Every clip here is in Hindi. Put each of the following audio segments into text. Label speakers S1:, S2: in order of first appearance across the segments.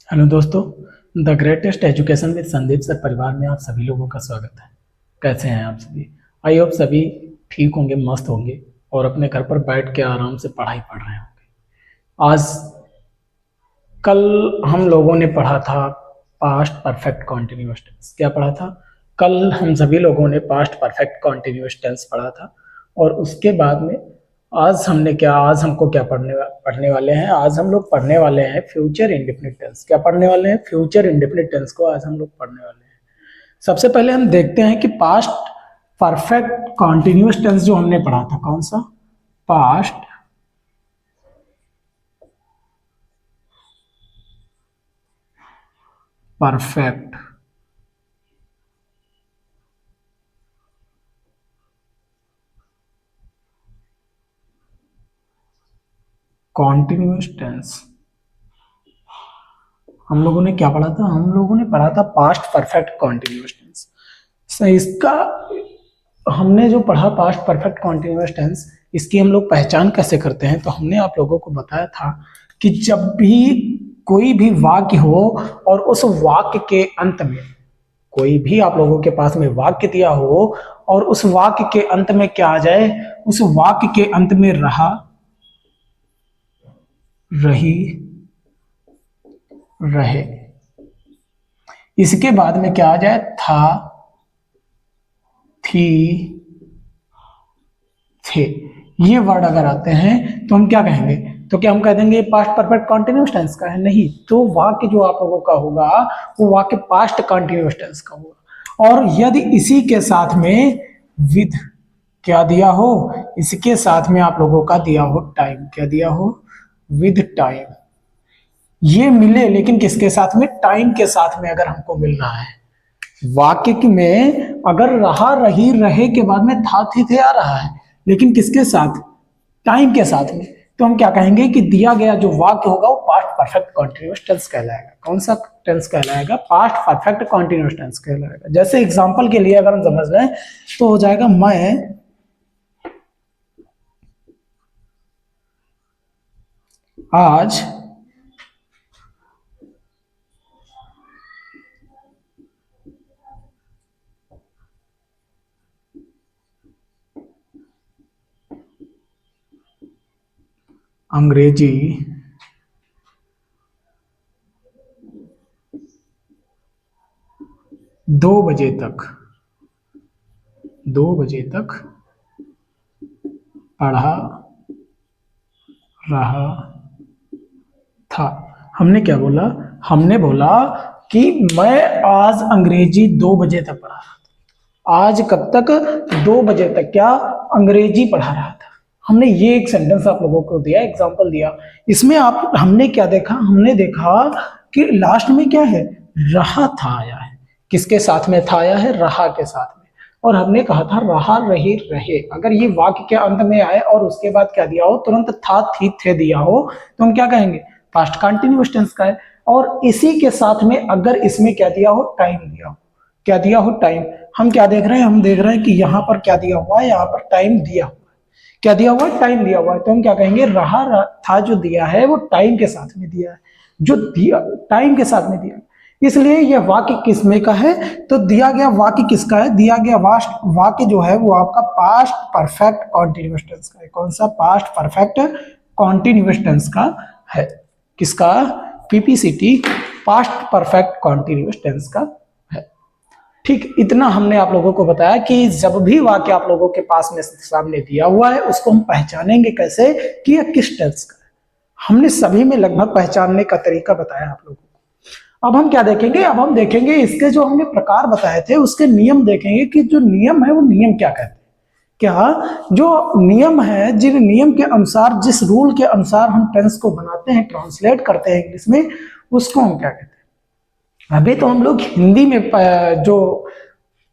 S1: हेलो दोस्तों, the greatest education with Sandeep sir परिवार में आप सभी लोगों का स्वागत है। कैसे हैं आप सभी? आई होप सभी ठीक होंगे, मस्त होंगे और अपने घर पर बैठ के आराम से पढ़ाई पढ़ रहे होंगे। आज कल हम लोगों ने पढ़ा था पास्ट परफेक्ट कॉन्टिन्यूअस टेंस। क्या पढ़ा था? कल हम सभी लोगों ने पास्ट परफेक्ट कॉन्टिन्यूअस टेंस पढ़ा था। और उसके बाद में आज हमको क्या पढ़ने वाले हैं? आज हम लोग पढ़ने वाले हैं फ्यूचर इंडेफिनिट टेंस। क्या पढ़ने वाले हैं? फ्यूचर इंडेफिनिट टेंस को आज हम लोग पढ़ने वाले हैं। सबसे पहले हम देखते हैं कि पास्ट परफेक्ट कॉन्टिन्यूअस टेंस जो हमने पढ़ा था, कौन सा? पास्ट परफेक्ट कॉन्टिन्यूअस टेंस हम लोगों ने क्या पढ़ा था? हम लोगों ने पढ़ा था पास्ट परफेक्ट कॉन्टिन्यूअस टेंस। इसका हमने जो पढ़ा पास्ट परफेक्ट कॉन्टिन्यूअस टेंस, इसकी हम लोग पहचान कैसे करते हैं? तो हमने आप लोगों को बताया था कि जब भी कोई भी वाक्य हो और उस वाक्य के अंत में कोई भी आप लोगों के पास में वाक्य दिया हो और उस वाक्य के अंत में क्या आ जाए? उस वाक्य के अंत में रहा, रही, रहे। इसके बाद में क्या आ जाए? था, थी, थे। ये वर्ड अगर आते हैं तो हम क्या कहेंगे? तो क्या हम कह देंगे पास्ट परफेक्ट कॉन्टिन्यूअस टेंस का है? नहीं। तो वाक्य जो आप लोगों का होगा वो वाक्य पास्ट कॉन्टिन्यूअस टेंस का होगा। और यदि इसी के साथ में विद क्या दिया हो, इसके साथ में आप लोगों का दिया हो टाइम, क्या दिया हो? With time. ये मिले लेकिन किसके साथ में? टाइम के साथ में अगर हमको मिलना है। वाक्य में अगर रहा, रही, रहे के बाद में था, थी, थे आ रहा है, लेकिन किसके साथ? टाइम के साथ में। तो हम क्या कहेंगे कि दिया गया जो वाक्य होगा वो पास्ट परफेक्ट कॉन्टिन्यूअस टेंस कहलाएगा। कौन सा टेंस कहलाएगा? पास्ट परफेक्ट कॉन्टिन्यूअस टेंस कहलाएगा। जैसे एग्जांपल के लिए अगर हम समझ लें तो हो जाएगा मैं आज अंग्रेजी 2 बजे तक 2 बजे तक पढ़ा रहा था। हमने क्या बोला? हमने बोला कि मैं आज अंग्रेजी 2 बजे तक पढ़ा रहा था। आज कब तक? 2 बजे तक क्या अंग्रेजी पढ़ा रहा था। हमने ये एक सेंटेंस आप लोगों को दिया, एग्जांपल दिया। इसमें आप हमने क्या देखा? हमने देखा कि लास्ट में क्या है? रहा था आया है। किसके साथ में था आया है? रहा के साथ में। और हमने कहा था रहा, रही, रहे। अगर ये वाक्य के अंत में आए और उसके बाद क्या दिया हो? तुरंत था, थी, थे दिया हो तो हम क्या कहेंगे? पास्ट कंटिन्यूअस टेंस का है। और इसी के साथ में अगर इसमें क्या दिया हो? टाइम दिया हो। क्या दिया हो? टाइम। हम क्या देख रहे हैं? हम देख रहे हैं कि यहाँ पर क्या दिया हुआ है? यहाँ पर टाइम दिया हुआ है। क्या दिया हुआ है? टाइम दिया हुआ है। तो हम क्या कहेंगे? था जो दिया है वो टाइम के साथ में दिया है। जो दिया टाइम के साथ में दिया, इसलिए यह वाक्य किसमें का है? तो दिया गया वाक्य किसका है? दिया गया वाक्य जो है वो आपका पास्ट परफेक्ट कॉन्टिन्यूअस टेंस का है। कौन सा? पास्ट परफेक्ट कॉन्टिन्यूअस टेंस का है। किसका? पीपीसीटी पास्ट परफेक्ट कॉन्टिन्यूअस टेंस का है। ठीक, इतना हमने आप लोगों को बताया कि जब भी वाक्य आप लोगों के पास में सामने दिया हुआ है उसको हम पहचानेंगे कैसे कि यह किस टेंस का है। हमने सभी में लगभग पहचानने का तरीका बताया आप लोगों को। अब हम क्या देखेंगे? अब हम देखेंगे इसके जो हमने प्रकार बताए थे उसके नियम देखेंगे कि जो नियम है वो नियम क्या कहते हैं। क्या जो नियम है, जिन नियम के अनुसार, जिस रूल के अनुसार हम टेंस को बनाते हैं, ट्रांसलेट करते हैं इंग्लिश में, उसको हम क्या कहते हैं? अभी तो हम लोग हिंदी में जो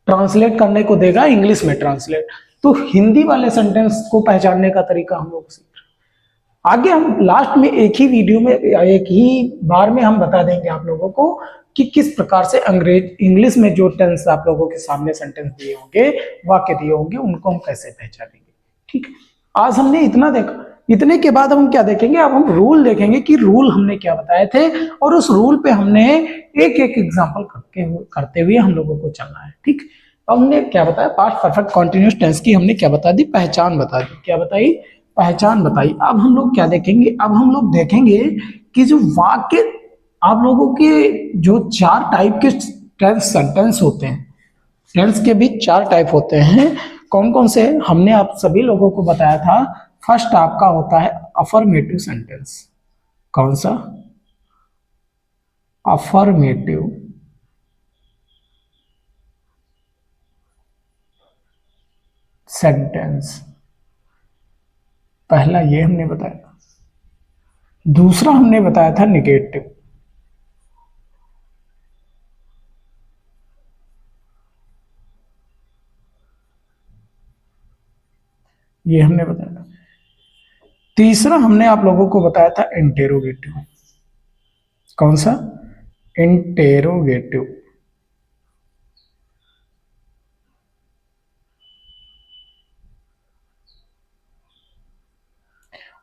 S1: ट्रांसलेट करने को देगा इंग्लिश में ट्रांसलेट, तो हिंदी वाले सेंटेंस को पहचानने का तरीका हम लोग सीख रहे हैं। आगे हम लास्ट में एक ही वीडियो में, एक ही बार में हम बता देंगे आप लोगों को कि किस प्रकार से इंग्लिश में जो टेंस आप लोगों के सामने सेंटेंस दिए होंगे, वाक्य दिए होंगे, उनको हम कैसे पहचानेंगे। ठीक, आज हमने इतना देखा इतने के बाद हम क्या देखेंगे, अब हम रूल देखेंगे कि रूल हमने क्या बताए थे, और उस रूल पे हमने एक एक एग्जांपल करते हुए हम लोगों को चलना है। ठीक, अब हमने क्या बताया, पास्ट परफेक्ट कॉन्टिन्यूअस टेंस की हमने क्या बता दी, पहचान बता दी। क्या बताई, पहचान बताई। अब हम लोग क्या देखेंगे, अब हम लोग देखेंगे कि जो वाक्य, आप लोगों के जो 4 टाइप के टेंस सेंटेंस होते हैं, टेंस के भी 4 टाइप होते हैं। कौन कौन से हमने आप सभी लोगों को बताया था। फर्स्ट आपका होता है अफर्मेटिव सेंटेंस। कौन सा, अफर्मेटिव सेंटेंस, पहला ये हमने बताया। दूसरा हमने बताया था निगेटिव। ये हमने बताया। तीसरा हमने आप लोगों को बताया था इंटेरोगेटिव। कौन सा, इंटेरोगेटिव।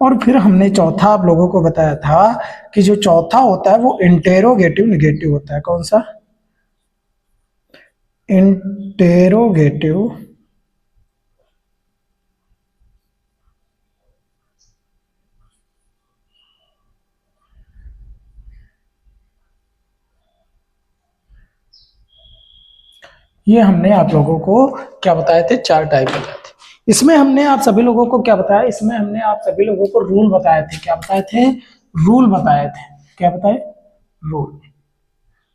S1: और फिर हमने चौथा आप लोगों को बताया था कि जो चौथा होता है वो इंटेरोगेटिव निगेटिव होता है। कौन सा, इंटेरोगेटिव ये हमने आप लोगों को क्या बताए थे, 4 टाइप बताए थे। इसमें हमने आप सभी लोगों को क्या बताया, इसमें हमने आप सभी लोगों को रूल बताए थे। क्या बताए थे, रूल बताए थे। क्या बताए, रूल।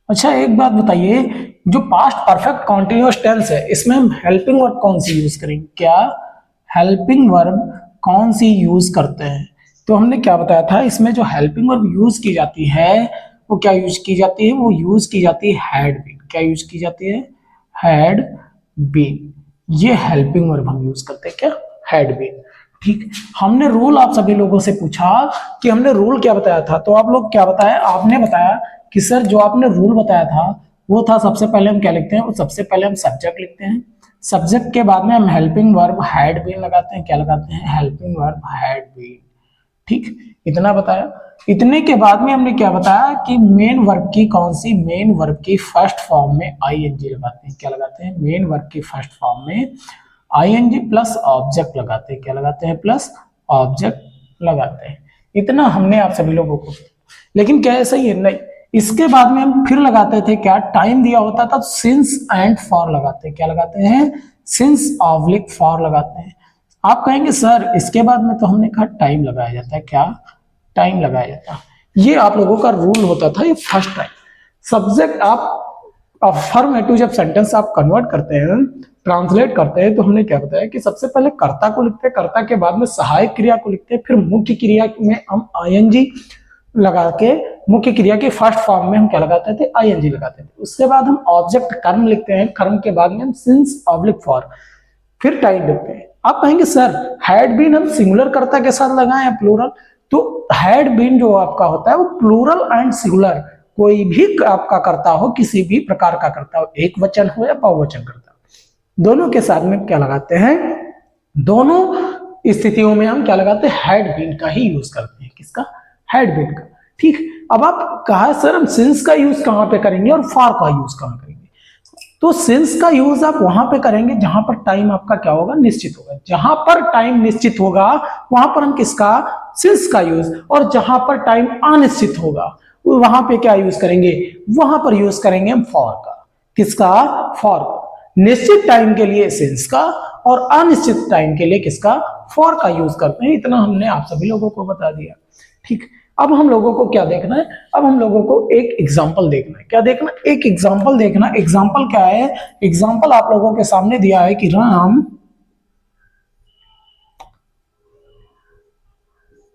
S1: अच्छा एक बात बताइए, जो पास्ट परफेक्ट कॉन्टिन्यूअस टेंस है, इसमें हम हेल्पिंग वर्ब कौन सी यूज करेंगे, क्या हेल्पिंग वर्ब कौन सी यूज करते हैं। तो हमने क्या बताया था, इसमें जो हेल्पिंग वर्ब यूज की जाती है वो क्या यूज की जाती है, वो यूज की जाती है हैड बीन। क्या यूज की जाती है, हैड बीन। ये हेल्पिंग वर्ब हम यूज करते हैं, क्या, हैड बीन। ठीक, हमने रूल आप सभी लोगों से पूछा कि हमने रूल क्या बताया था, तो आप लोग क्या बताया, आपने बताया कि सर जो आपने रूल बताया था वो था, सबसे पहले हम क्या लिखते हैं, वो सबसे पहले हम सब्जेक्ट लिखते हैं। सब्जेक्ट के बाद में हम हेल्पिंग वर्ब हैड बीन लगाते हैं। क्या लगाते हैं, हेल्पिंग वर्ब हैड बीन। ठीक, इतना बताया। इतने के बाद में हमने क्या बताया कि मेन वर्ब की कौन सी, मेन वर्ब की फर्स्ट फॉर्म में आईएनजी लगाते हैं। क्या लगाते हैं, मेन वर्ब की फर्स्ट फॉर्म में आईएनजी प्लस ऑब्जेक्ट लगाते हैं। क्या लगाते हैं, प्लस ऑब्जेक्ट लगाते हैं। इतना हमने आप सभी लोगों को, लेकिन क्या ऐसा ही है, नहीं। इसके बाद में हम फिर लगाते थे, क्या टाइम दिया होता था सिंस एंड फॉर लगाते हैं। क्या लगाते हैं, सिंस ऑब्लिक फॉर लगाते हैं। आप कहेंगे सर इसके बाद में तो हमने कहा टाइम लगाया जाता है। क्या, टाइम लगाया जाता है। ये आप लोगों का रूल होता था, ये फर्स्ट टाइम। सब्जेक्ट आप अफर्मेटिव जब सेंटेंस आप कन्वर्ट करते हैं, ट्रांसलेट करते हैं, तो हमने क्या बताया कि सबसे पहले कर्ता को लिखते हैं, कर्ता के बाद में सहायक क्रिया को लिखते हैं, फिर मुख्य क्रिया में हम आईएनजी लगा के मुख्य क्रिया के फर्स्ट फॉर्म में हम क्या लगाते थे, आईएनजी लगाते थे। उसके बाद हम ऑब्जेक्ट कर्म लिखते हैं, कर्म के बाद में हम सिंस ऑब्लिक फॉर, फिर टाइम लिखते हैं। आप कहेंगे सर हैड बीन हम सिंगुलर कर्ता के साथ लगाएं या प्लूरल, तो हैड बीन जो आपका होता है वो प्लूरल एंड सिंगुलर, कोई भी आपका कर्ता हो, किसी भी प्रकार का कर्ता हो, एक वचन हो या बहुवचन कर्ता, दोनों के साथ में क्या लगाते हैं, दोनों स्थितियों में हम क्या लगाते हैं, हैड बीन का ही यूज करते हैं। किसका, हैड बीन का। ठीक, अब आप कहा सर हम सिंस का यूज कहां पे करेंगे और फॉर का यूज कहां करेंगे, तो सिंस का यूज आप वहां पे करेंगे जहां पर टाइम आपका क्या होगा, निश्चित होगा। जहां पर टाइम निश्चित होगा वहां पर हम किसका, सिंस का यूज, और जहां पर टाइम अनिश्चित होगा वहां पे क्या यूज करेंगे, वहां पर यूज करेंगे हम फॉर का। किसका, फॉर का। निश्चित टाइम के लिए सिंस का और अनिश्चित टाइम के लिए किसका, फॉर का यूज करते हैं। इतना हमने आप सभी लोगों को बता दिया। ठीक, अब हम लोगों को क्या देखना है, अब हम लोगों को एक एग्जांपल देखना है। क्या देखना, एक एग्जांपल देखना। एग्जांपल क्या है, एग्जांपल आप लोगों के सामने दिया है कि राम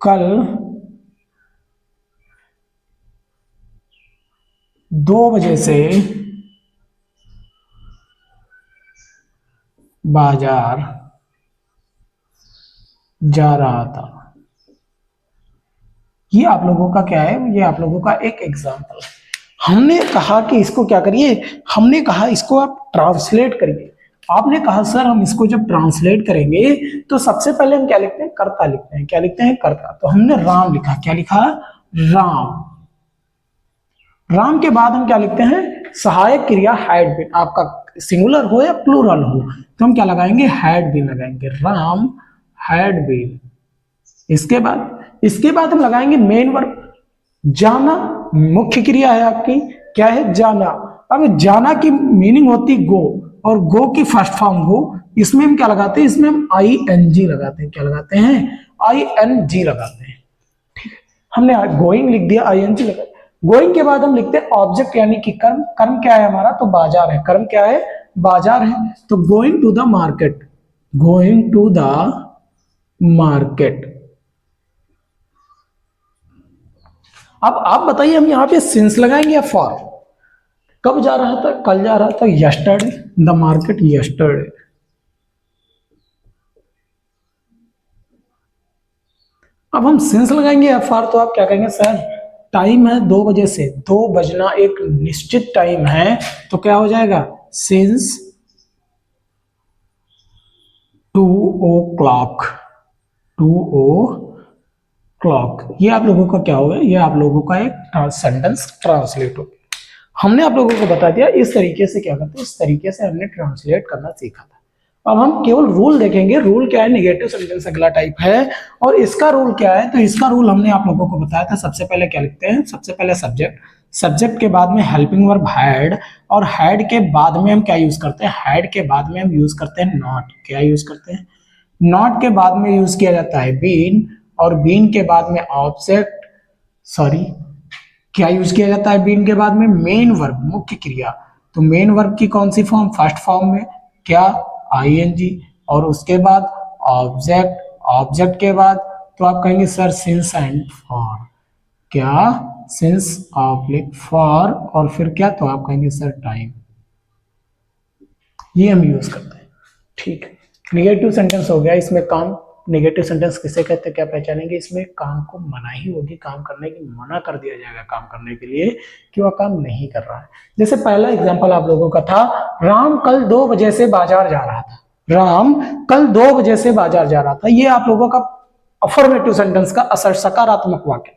S1: कल 2 बजे से बाजार जा रहा था। ये आप लोगों का क्या है, ये आप लोगों का एक एग्जांपल है। हमने कहा कि इसको क्या करिए, हमने कहा इसको आप ट्रांसलेट करिए। आपने कहा सर हम इसको जब ट्रांसलेट करेंगे तो सबसे पहले हम क्या लिखते हैं, कर्ता लिखते हैं। क्या लिखते हैं, कर्ता। तो हमने राम लिखा। क्या लिखा, राम। राम के बाद हम क्या लिखते हैं, सहायक क्रिया हैड बीन। आपका सिंगुलर हो या प्लूरल हो तो हम क्या लगाएंगे, हैड बीन लगाएंगे। Ram had been. इसके बाद हम लगाएंगे मेन वर्ब। जाना मुख्य क्रिया है आपकी, क्या है, जाना। अब जाना की मीनिंग होती गो, और गो की फर्स्ट फॉर्म गो। इसमें हम क्या लगाते हैं, इसमें हम आई एन जी लगाते हैं। क्या लगाते हैं, आई एन जी लगाते हैं। ठीक है, हमने गोइंग लिख दिया, आई एन जी लगा। गोइंग के बाद हम लिखते हैं ऑब्जेक्ट यानी कि कर्म। कर्म क्या है हमारा, तो बाजार है। कर्म क्या है, बाजार है। तो going to the market, going to the market. अब आप बताइए हम यहां पे सिंस लगाएंगे या फॉर। कब जा रहा था, कल जा रहा था, यस्टरडे, द मार्केट यस्टरडे। अब हम सिंस लगाएंगे या फॉर, तो आप क्या कहेंगे, सर टाइम है 2 बजे से, 2 बजना एक निश्चित टाइम है, तो क्या हो जाएगा, सिंस 2 o'clock, 2 o'clock। ये आप लोगों का क्या होगा, ये आप लोगों का एक सेंटेंस ट्रांसलेट हो गया। हमने आप लोगों को बता दिया इस तरीके से क्या करते हैं, इस तरीके से हमने ट्रांसलेट करना सीखा था। अब हम केवल रूल देखेंगे। रूल क्या है, नेगेटिव सेंटेंस अगला टाइप है, और इसका रूल क्या है, तो इसका रूल हमने आप लोगों को बताया था। सबसे पहले क्या लिखते हैं, सबसे पहले सब्जेक्ट, सब्जेक्ट के बाद में हेल्पिंग वर्ब हैड, और हैड के बाद में हम क्या यूज करते हैं, हैड के बाद में हम यूज करते हैं नॉट। क्या यूज करते हैं, नॉट के बाद में यूज किया जाता है बीन, और बीन के बाद में ऑब्जेक्ट, सॉरी क्या यूज किया जाता है बीन के बाद में, मेन वर्ब, मुख्य क्रिया। तो मेन वर्ब की कौन सी फॉर्म, फर्स्ट फॉर्म में क्या, आईएनजी, और उसके बाद ऑब्जेक्ट, ऑब्जेक्ट के बाद तो आप कहेंगे सर सिंस एंड फॉर। क्या, सिंस ऑब्लिक फॉर, और फिर क्या, तो आप कहेंगे सर टाइम। ये हम यूज करते हैं। ठीक है, नेगेटिव सेंटेंस हो गया। इसमें काम, नेगेटिव सेंटेंस किसे कहते हैं, क्या पहचानेंगे, इसमें काम को मनाही होगी, काम करने की मना कर दिया जाएगा काम करने के लिए कि वह काम नहीं कर रहा है। जैसे पहला एग्जांपल आप लोगों का था, राम कल 2 बजे से बाजार जा रहा था। राम कल 2 बजे से बाजार जा रहा था। ये आप लोगों का अफर्मेटिव सेंटेंस का असर, सकारात्मक वाक्य,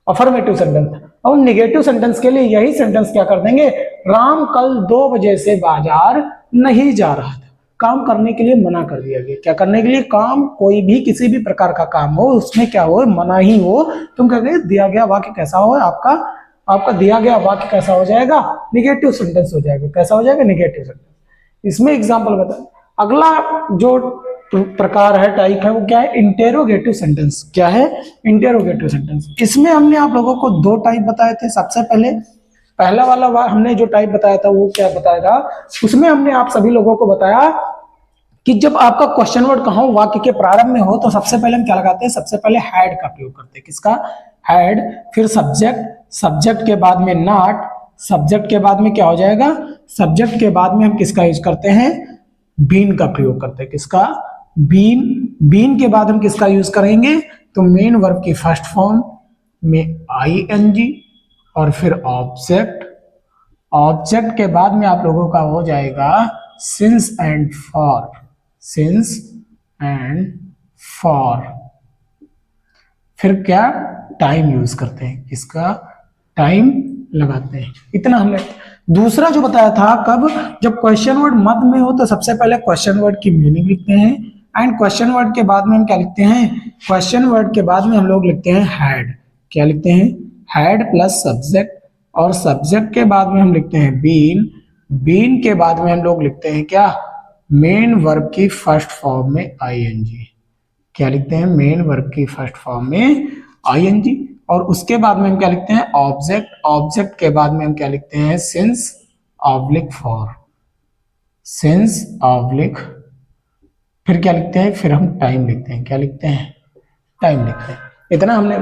S1: अफर्मेटिव सेंटेंस। अब नेगेटिव सेंटेंस के लिए यही सेंटेंस क्या कर देंगे, राम कल 2 बजे से बाजार नहीं जा रहा था। काम करने के लिए मना कर दिया गया। क्या करने के लिए, काम, कोई भी किसी भी प्रकार का काम हो उसमें क्या हो, मनाही हो। तुम कहोगे दिया गया वाक्य कैसा हो, आपका दिया गया वाक्य कैसा हो जाएगा, निगेटिव सेंटेंस हो जाएगा। कैसा हो जाएगा, निगेटिव सेंटेंस। इसमें एग्जांपल बता। अगला जो प्रकार है, टाइप है, वो क्या है, इंटेरोगेटिव सेंटेंस। क्या है, इंटेरोगेटिव सेंटेंस। इसमें हमने आप लोगों को 2 टाइप बताए थे। सबसे पहले पहला वाला हमने जो टाइप बताया था वो क्या बताएगा, उसमें हमने आप सभी लोगों को बताया कि जब आपका क्वेश्चन वर्ड कहा हो, वाक्य के प्रारंभ में हो, तो सबसे पहले हम क्या लगाते हैं, सबसे पहले हैड का प्रयोग करते हैं। किसका, हैड। फिर सब्जेक्ट, सब्जेक्ट के बाद में नॉट, सब्जेक्ट के बाद में क्या हो जाएगा, सब्जेक्ट के बाद में हम किसका यूज करते हैं, बीन का प्रयोग करते हैं। किसका, बीन। बीन के बाद हम किसका यूज करेंगे, तो मेन वर्ब की फर्स्ट फॉर्म में आई एन जी, और फिर ऑब्जेक्ट, ऑब्जेक्ट के बाद में आप लोगों का हो जाएगा since and for, since and for. फिर क्या, टाइम यूज करते हैं। किसका, टाइम लगाते हैं। इतना हमने। दूसरा जो बताया था, कब, जब क्वेश्चन वर्ड मध्य में हो तो सबसे पहले क्वेश्चन वर्ड की मीनिंग लिखते हैं, एंड क्वेश्चन वर्ड के बाद में हम क्या लिखते हैं, क्वेश्चन वर्ड के बाद में हम लोग लिखते हैं हैड। क्या लिखते हैं, हैड प्लस सब्जेक्ट, और सब्जेक्ट के बाद में हम लिखते हैं बीन, बीन के बाद में हम लोग लिखते हैं क्या, मेन वर्ब की फर्स्ट फॉर्म में आईएनजी। क्या लिखते हैं, मेन वर्ब की फर्स्ट फॉर्म में आईएनजी, और उसके बाद में हम क्या लिखते हैं, ऑब्जेक्ट, ऑब्जेक्ट के बाद में हम क्या लिखते हैं, since oblique for, since oblique. फिर क्या लिखते हैं, फिर हम टाइम लिखते हैं। क्या लिखते हैं, टाइम लिखते हैं। इतना हमने।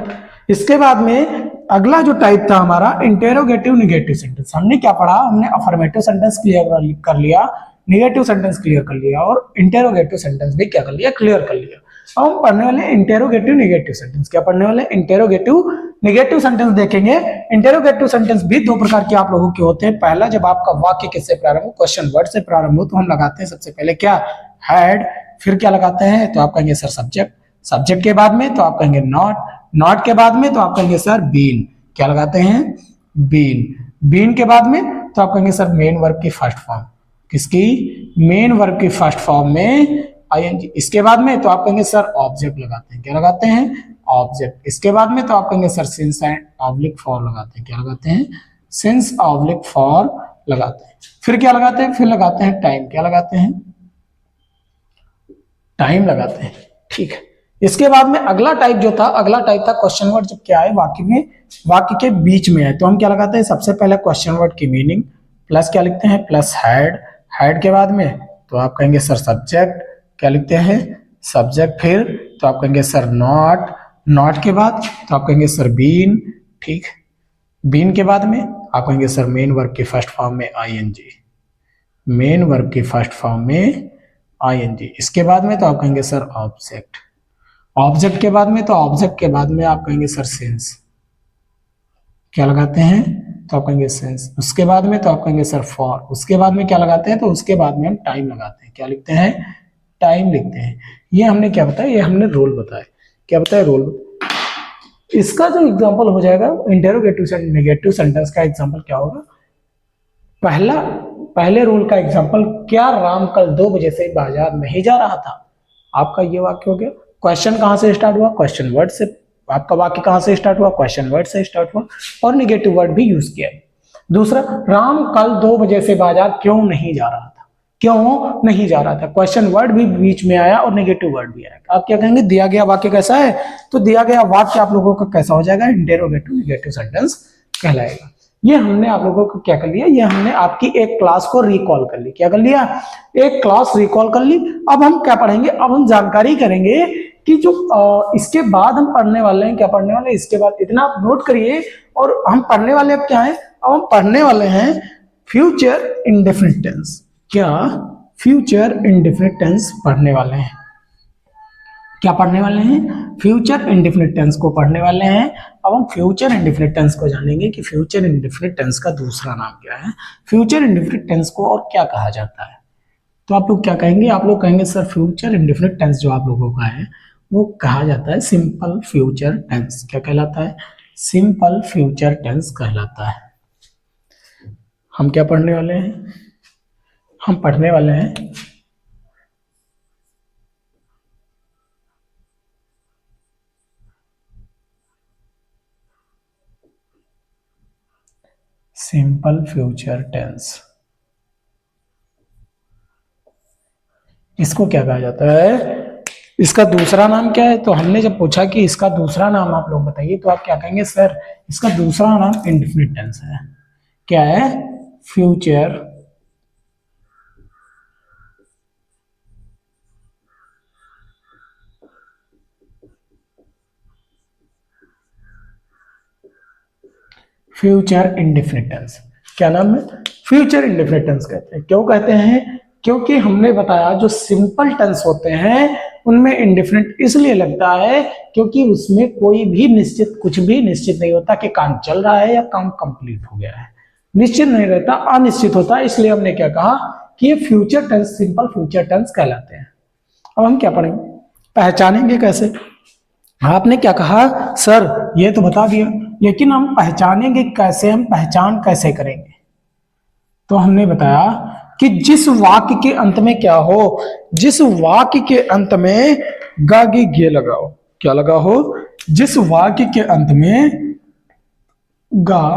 S1: इसके बाद में अगला जो टाइप था हमारा इंटेरोगेटिव निगेटिव सेंटेंस। हमने क्या पढ़ा, हमने अफर्मेटिव सेंटेंस क्लियर कर लिया, निगेटिव सेंटेंस क्लियर कर लिया, और इंटेरोगेटिव सेंटेंस भी क्या कर लिया, क्लियर कर लिया। अब हम पढ़ने वाले इंटेरोगेटिव नेगेटिव सेंटेंस। क्या पढ़ने वाले? इंटेरोगेटिव नेगेटिव सेंटेंस देखेंगे। इंटेरोगेटिव सेंटेंस भी दो प्रकार के आप लोगों के होते हैं। पहला, जब आपका वाक्य किससे प्रारंभ हो, क्वेश्चन वर्ड से प्रारंभ हो, तो हम लगाते हैं सबसे पहले क्या, हैड। फिर क्या लगाते हैं, तो आप कहेंगे सर सब्जेक्ट। सब्जेक्ट के बाद में तो आप कहेंगे नॉट। नॉट के बाद में तो आप कहेंगे सर बीन। क्या लगाते हैं? बीन। बीन के बाद में तो आप कहेंगे सर मेन वर्ब की फर्स्ट फॉर्म। किसकी? मेन वर्ब की फर्स्ट फॉर्म में आईएनजी। इसके बाद में तो आप कहेंगे सर ऑब्जेक्ट लगाते हैं। क्या लगाते हैं? ऑब्जेक्ट। इसके बाद में तो आप कहेंगे sir since and oblique for लगाते हैं। क्या लगाते हैं? सिंस ऑब्लिक फॉर लगाते हैं। फिर क्या लगाते हैं? फिर लगाते हैं टाइम। क्या लगाते हैं? टाइम लगाते हैं। ठीक है। इसके बाद में अगला टाइप जो था, अगला टाइप था क्वेश्चन वर्ड। जब क्या है, वाक्य में, वाक्य के बीच में है, तो हम क्या लगाते हैं? सबसे पहले क्वेश्चन वर्ड की मीनिंग प्लस क्या लिखते हैं? Plus had. हैड के बाद में तो आप कहेंगे सर सब्जेक्ट। क्या लिखते हैं? सब्जेक्ट। फिर तो आप कहेंगे सर नॉट। नॉट के बाद तो आप कहेंगे सर बीन। ठीक। बीन के बाद में आप कहेंगे सर मेन वर्ब की फर्स्ट फॉर्म में आईएनजी। मेन वर्ब की फर्स्ट फॉर्म में आईएनजी। इसके बाद में तो आप कहेंगे सर ऑब्जेक्ट। ऑब्जेक्ट के बाद में तो ऑब्जेक्ट के बाद में आप कहेंगे सर सेंस। क्या लगाते हैं? तो आप कहेंगे सेंस। उसके बाद में तो आप कहेंगे सर फॉर। उसके बाद में क्या लगाते हैं? तो उसके बाद में हम टाइम लगाते हैं। क्या लिखते हैं? टाइम लिखते हैं। ये हमने क्या बताया? ये हमने रोल बताया। क्या बताया? रोल। इसका जो एग्जांपल हो जाएगा इंटेरोगेटिव सेंटेंस, नेगेटिव सेंटेंस का एग्जांपल क्या होगा? पहला, पहले रूल का एग्जांपल, क्या राम कल 2 बजे से बाजार नहीं जा रहा था? आपका ये वाक्य हो गया। क्वेश्चन कहां से स्टार्ट हुआ? क्वेश्चन वर्ड से। आपका वाक्य कहां से स्टार्ट हुआ? क्वेश्चन वर्ड से स्टार्ट हुआ और नेगेटिव वर्ड भी यूज किया। दूसरा, राम कल 2 बजे से बाजार क्यों नहीं जा रहा था? क्यों नहीं जा रहा था? क्वेश्चन वर्ड भी बीच में आया और नेगेटिव वर्ड भी आया। आप क्या कहेंगे? दिया गया वाक्य कैसा है? तो दिया गया वाक्य आप लोगों का कैसा हो जाएगा? इंटेरोगेटिव नेगेटिव सेंटेंस कहलाएगा। ये हमने आप लोगों को क्या कर लिया? ये हमने आपकी एक क्लास को रिकॉल कर ली। क्या कर लिया? एक क्लास रिकॉल कर ली। अब हम क्या पढ़ेंगे? अब हम जानकारी करेंगे कि जो इसके बाद हम पढ़ने वाले हैं। क्या पढ़ने वाले हैं इसके बाद? इतना आप नोट करिए। और हम पढ़ने वाले अब क्या है? अब हम पढ़ने वाले हैं फ्यूचर इंडेफिनिट टेंस। क्या? फ्यूचर इंडेफिनिट टेंस पढ़ने वाले हैं। क्या पढ़ने वाले हैं? फ्यूचर इंडेफिनिट टेंस को पढ़ने वाले हैं। अब हम फ्यूचर इंडेफिनिट टेंस को जानेंगे कि फ्यूचर इंडेफिनिट टेंस का दूसरा नाम क्या है। फ्यूचर इंडेफिनिट टेंस को और क्या कहा जाता है? तो आप लोग क्या कहेंगे? आप लोग कहेंगे सर फ्यूचर इंडेफिनिट टेंस जो आप लोगों का है वो कहा जाता है सिंपल फ्यूचर टेंस। क्या कहलाता है? सिंपल फ्यूचर टेंस कहलाता है। हम क्या पढ़ने वाले हैं? हम पढ़ने वाले हैं सिंपल फ्यूचर टेंस। इसको क्या कहा जाता है? इसका दूसरा नाम क्या है? तो हमने जब पूछा कि इसका दूसरा नाम आप लोग बताइए, तो आप क्या कहेंगे? सर इसका दूसरा नाम इंडेफिनिट टेंस है। क्या है? Future future indefinite tense. क्या नाम है? फ्यूचर इंडेफिनिट टेंस कहते हैं। क्यों कहते हैं? क्योंकि हमने बताया जो सिंपल टेंस होते हैं उनमें इंडेफिनिट इसलिए लगता है क्योंकि उसमें कोई भी निश्चित, कुछ भी निश्चित नहीं होता कि काम चल रहा है या काम कंप्लीट हो गया है। निश्चित नहीं रहता, अनिश्चित होता है। इसलिए हमने क्या कहा कि ये future tense, simple future tense कहलाते हैं। अब हम क्या पढ़ेंगे? पहचानेंगे कैसे? आपने क्या कहा? सर ये तो बता दिया, लेकिन हम पहचानेंगे कैसे? हम पहचान कैसे करेंगे? तो हमने बताया कि जिस वाक्य के अंत में क्या हो, जिस वाक्य के अंत में गा गी गे लगाओ। क्या लगा हो? जिस वाक्य के अंत में गा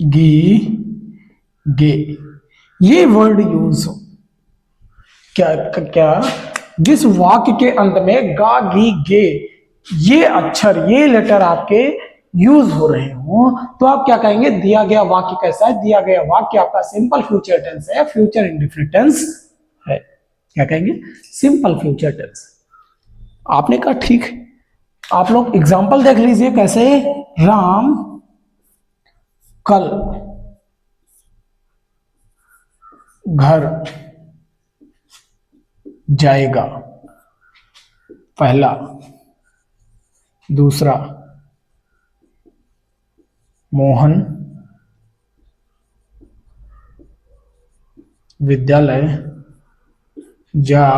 S1: गी गे ये वर्ड यूज हो। क्या क्या? जिस वाक्य के अंत में गा गी गे ये अक्षर, ये लेटर आपके यूज हो रहे हो, तो आप क्या कहेंगे? दिया गया वाक्य कैसा है? दिया गया वाक्य आपका सिंपल फ्यूचर टेंस है, फ्यूचर इंडेफिनिट टेंस है। क्या कहेंगे? Simple future tense. आपने कहा ठीक। आप लोग एग्जांपल देख लीजिए कैसे। राम कल घर जाएगा। पहला, दूसरा, मोहन विद्यालय जा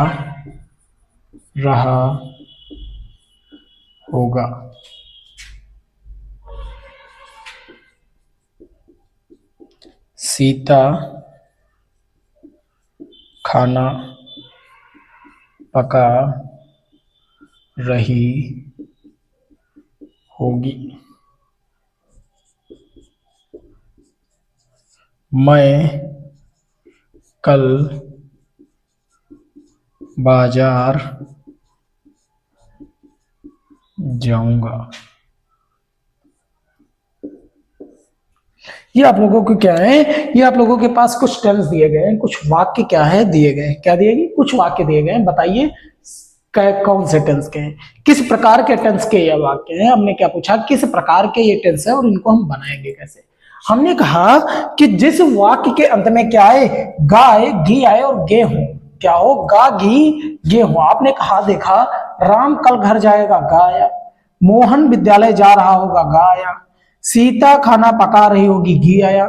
S1: रहा होगा। सीता खाना पका रही होगी। मैं कल बाजार जाऊंगा। ये आप लोगों को क्या है, ये आप लोगों के पास कुछ टेंस दिए गए हैं, कुछ वाक्य क्या है दिए गए हैं, क्या दिए गए, कुछ वाक्य दिए गए हैं। बताइए कौन से टेंस के हैं, किस प्रकार के टेंस के ये वाक्य हैं। हमने क्या पूछा, किस प्रकार के ये टेंस है और इनको हम बनाएंगे कैसे। हमने कहा कि जिस वाक्य के अंत में क्या आए, गा आए, घी आए और गेहूं, क्या हो, गा घी गेहूं। आपने कहा देखा, राम कल घर जाएगा, गा आया। मोहन विद्यालय जा रहा होगा, गा आया। सीता खाना पका रही होगी, घी आया।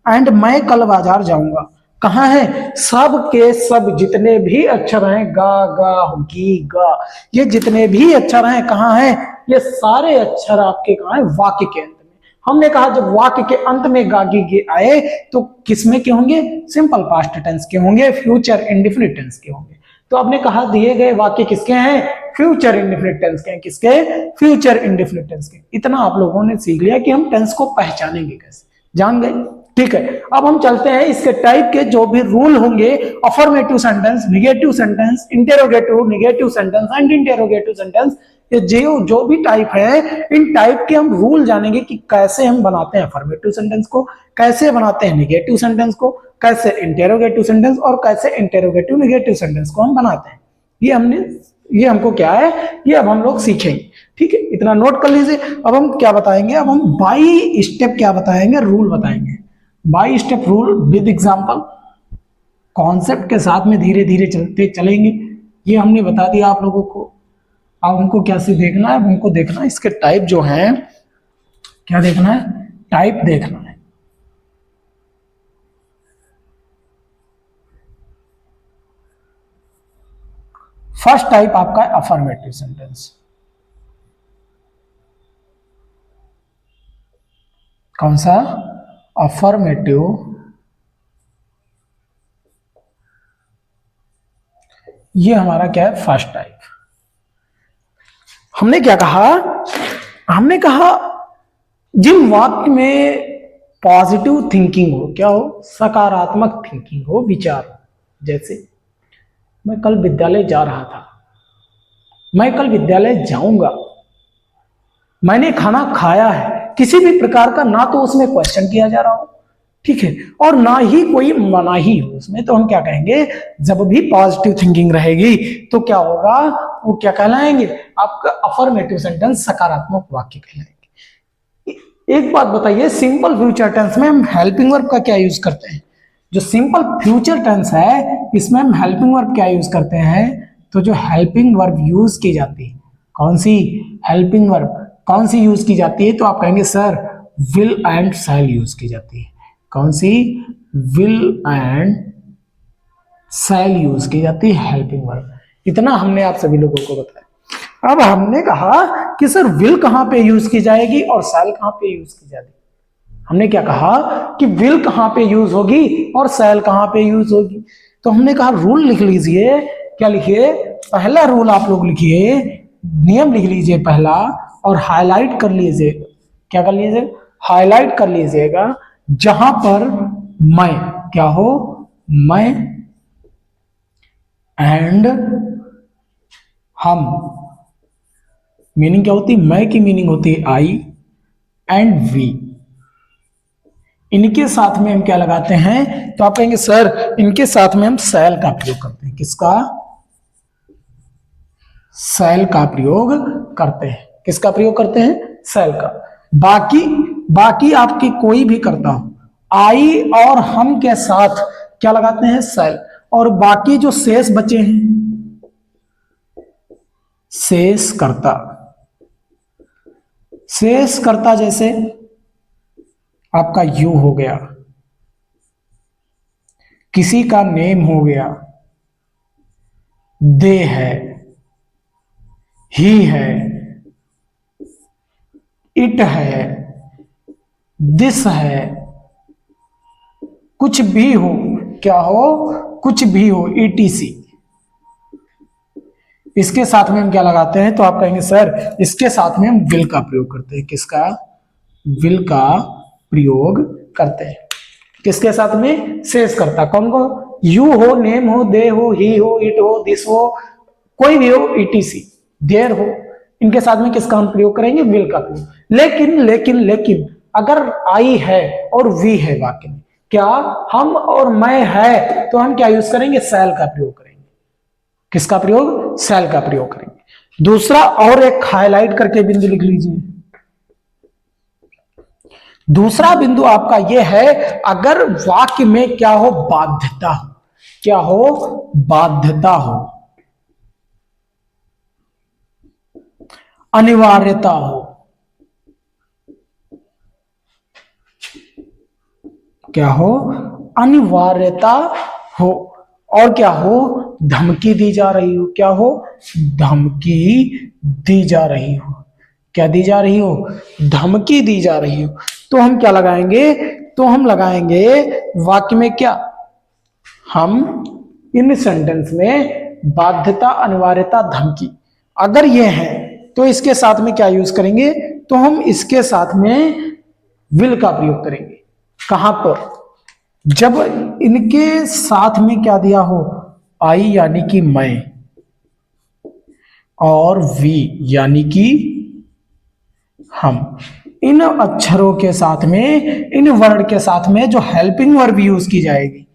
S1: एंड मैं कल बाजार जाऊंगा, कहाँ है, सब के सब जितने भी अक्षर हैं, गा गा घी गा, ये जितने भी अक्षर हैं कहाँ हैं, ये सारे अक्षर आपके कहाँ हैं, वाक्य के अंत में। हमने कहा जब वाक्य के अंत में गा गी गे आए तो किसमें के होंगे, सिंपल पास्ट टेंस के होंगे, फ्यूचर इंडेफिनिट टेंस के होंगे। तो आपने कहा दिए गए वाक्य किसके हैं, फ्यूचर इंडेफिनिट टेंस के हैं। किसके, फ्यूचर इंडेफिनिट टेंस के। इतना आप लोगों ने सीख लिया कि हम टेंस को पहचानेंगे कैसे, जान गए। ठीक है, अब हम चलते हैं इसके टाइप के जो भी रूल होंगे, affirmative sentence, negative sentence, interrogative, negative sentence and interrogative sentence. ये जो भी टाइप है, इन टाइप के हम रूल जानेंगे कि कैसे हम बनाते हैं अफर्मेटिव सेंटेंस को, कैसे बनाते हैं निगेटिव सेंटेंस को, कैसे इंटेरोगेटिव सेंटेंस और कैसे इंटेरोगेटिव निगेटिव सेंटेंस को हम बनाते हैं। ये हमको क्या है, ये अब हम लोग सीखेंगे। ठीक है, इतना नोट कर लीजिए। अब हम क्या बताएंगे, अब हम बाई स्टेप क्या बताएंगे, रूल बताएंगे। By step rule with example, concept के साथ में धीरे धीरे चलते चलेंगे। ये हमने बता दिया आप लोगों को। अब हमको कैसे देखना है, हमको देखना है इसके टाइप जो है, क्या देखना है, टाइप देखना है। फर्स्ट टाइप आपका है अफर्मेटिव सेंटेंस। कौन सा, अफर्मेटिव। ये हमारा क्या है, फर्स्ट टाइप। हमने क्या कहा, हमने कहा जिन वाक्य में पॉजिटिव थिंकिंग हो, क्या हो, सकारात्मक थिंकिंग हो, विचार हो। जैसे मैं कल विद्यालय जा रहा था, मैं कल विद्यालय जाऊंगा, मैंने खाना खाया है। किसी भी प्रकार का ना तो उसमें क्वेश्चन किया जा रहा हो, ठीक है, और ना ही कोई मनाही हो उसमें। तो हम क्या कहेंगे, जब भी पॉजिटिव थिंकिंग रहेगी तो क्या होगा, वो क्या कहलाएंगे, आपका अफर्मेटिव सेंटेंस, सकारात्मक वाक्य कहलाएंगे। एक बात बताइए, सिंपल फ्यूचर टेंस में हम हेल्पिंग वर्ब का क्या यूज करते हैं। जो सिंपल फ्यूचर टेंस है इसमें हम हेल्पिंग वर्ब क्या यूज करते हैं। तो जो हेल्पिंग वर्ब यूज की जाती है, कौन सी हेल्पिंग वर्ब, कौन सी यूज की जाती है, तो आप कहेंगे sir will and shall use की जाती है। कौन सी, विल एंड शैल यूज की जाती है हेल्पिंग वर्ब। इतना हमने आप सभी लोगों को बताया। अब हमने कहा कि सर विल कहां पे यूज की जाएगी और शैल कहां पे यूज की जाएगी। हमने क्या कहा कि विल कहां पे यूज होगी और शैल कहां पे यूज होगी। तो हमने कहा रूल लिख लीजिए। क्या लिखिए, पहला रूल आप लोग लिखिए, नियम लिख लीजिए पहला, और हाईलाइट कर लीजिए। क्या कर लीजिए, हाईलाइट कर लीजिएगा। जहां पर मैं, क्या हो, मैं एंड हम, मीनिंग क्या होती है, मैं की मीनिंग होती है आई, एंड वी, इनके साथ में हम क्या लगाते हैं। तो आप कहेंगे सर इनके साथ में हम शैल का प्रयोग करते हैं। किसका, शैल का प्रयोग करते हैं। किसका प्रयोग करते हैं, शैल का। बाकी बाकी आपकी कोई भी करता हो, आई और हम के साथ क्या लगाते हैं, शैल। और बाकी जो शेष बचे हैं, शेष कर्ता, शेष कर्ता जैसे आपका यू हो गया, किसी का नेम हो गया, दे है, ही है, इट है, दिस है, कुछ भी हो, क्या हो, कुछ भी हो, ईटीसी। इसके साथ में हम क्या लगाते हैं, तो आप कहेंगे सर इसके साथ में हम विल का प्रयोग करते हैं। किसका, विल का प्रयोग करते हैं। किसके साथ में, शेष कर्ता। कौन को, यू हो, नेम हो, दे हो, ही हो, इट हो, दिस हो, कोई भी हो, ईटीसी, देयर हो, इनके साथ में किसका हम प्रयोग करेंगे, विल का प्रयोग। लेकिन लेकिन लेकिन अगर आई है और वी है वाक्य में, क्या हम और मैं है, तो हम क्या यूज करेंगे, शैल का प्रयोग करेंगे। किसका प्रयोग, शैल का प्रयोग करेंगे। दूसरा और एक हाईलाइट करके बिंदु लिख लीजिए। दूसरा बिंदु आपका यह है, अगर वाक्य में क्या हो, बाध्यता हो, क्या हो, बाध्यता हो, अनिवार्यता हो, क्या हो, अनिवार्यता हो, और क्या हो, धमकी दी जा रही हो, क्या हो, धमकी दी जा रही हो, क्या दी जा रही हो, धमकी दी जा रही हो, तो हम क्या लगाएंगे, तो हम लगाएंगे वाक्य में क्या, हम इन सेंटेंस में बाध्यता, अनिवार्यता, धमकी अगर ये है तो इसके साथ में क्या यूज करेंगे, तो हम इसके साथ में विल का प्रयोग करेंगे। कहां पर, जब इनके साथ में क्या दिया हो, आई यानी कि मैं, और वी यानी कि हम, इन अक्षरों के साथ में, इन वर्ड के साथ में जो हेल्पिंग वर्ब यूज की जाएगी,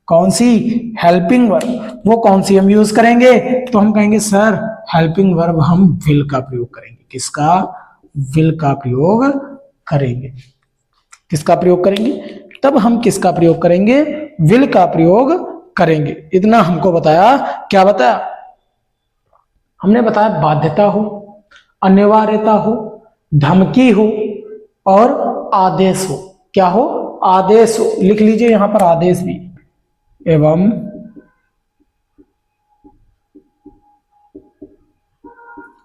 S1: कौन सी, हेल्पिंग वर्ब, वो कौन सी हम यूज करेंगे, तो हम कहेंगे सर हेल्पिंग वर्ब हम विल का प्रयोग करेंगे। किसका, विल का प्रयोग करेंगे। किसका प्रयोग करेंगे, तब हम किसका प्रयोग करेंगे, विल का प्रयोग करेंगे। इतना हमको बताया, क्या बताया, हमने बताया बाध्यता हो, अनिवार्यता हो, धमकी हो, और आदेश हो। क्या हो, आदेश हो, लिख लीजिए यहां पर आदेश भी, एवं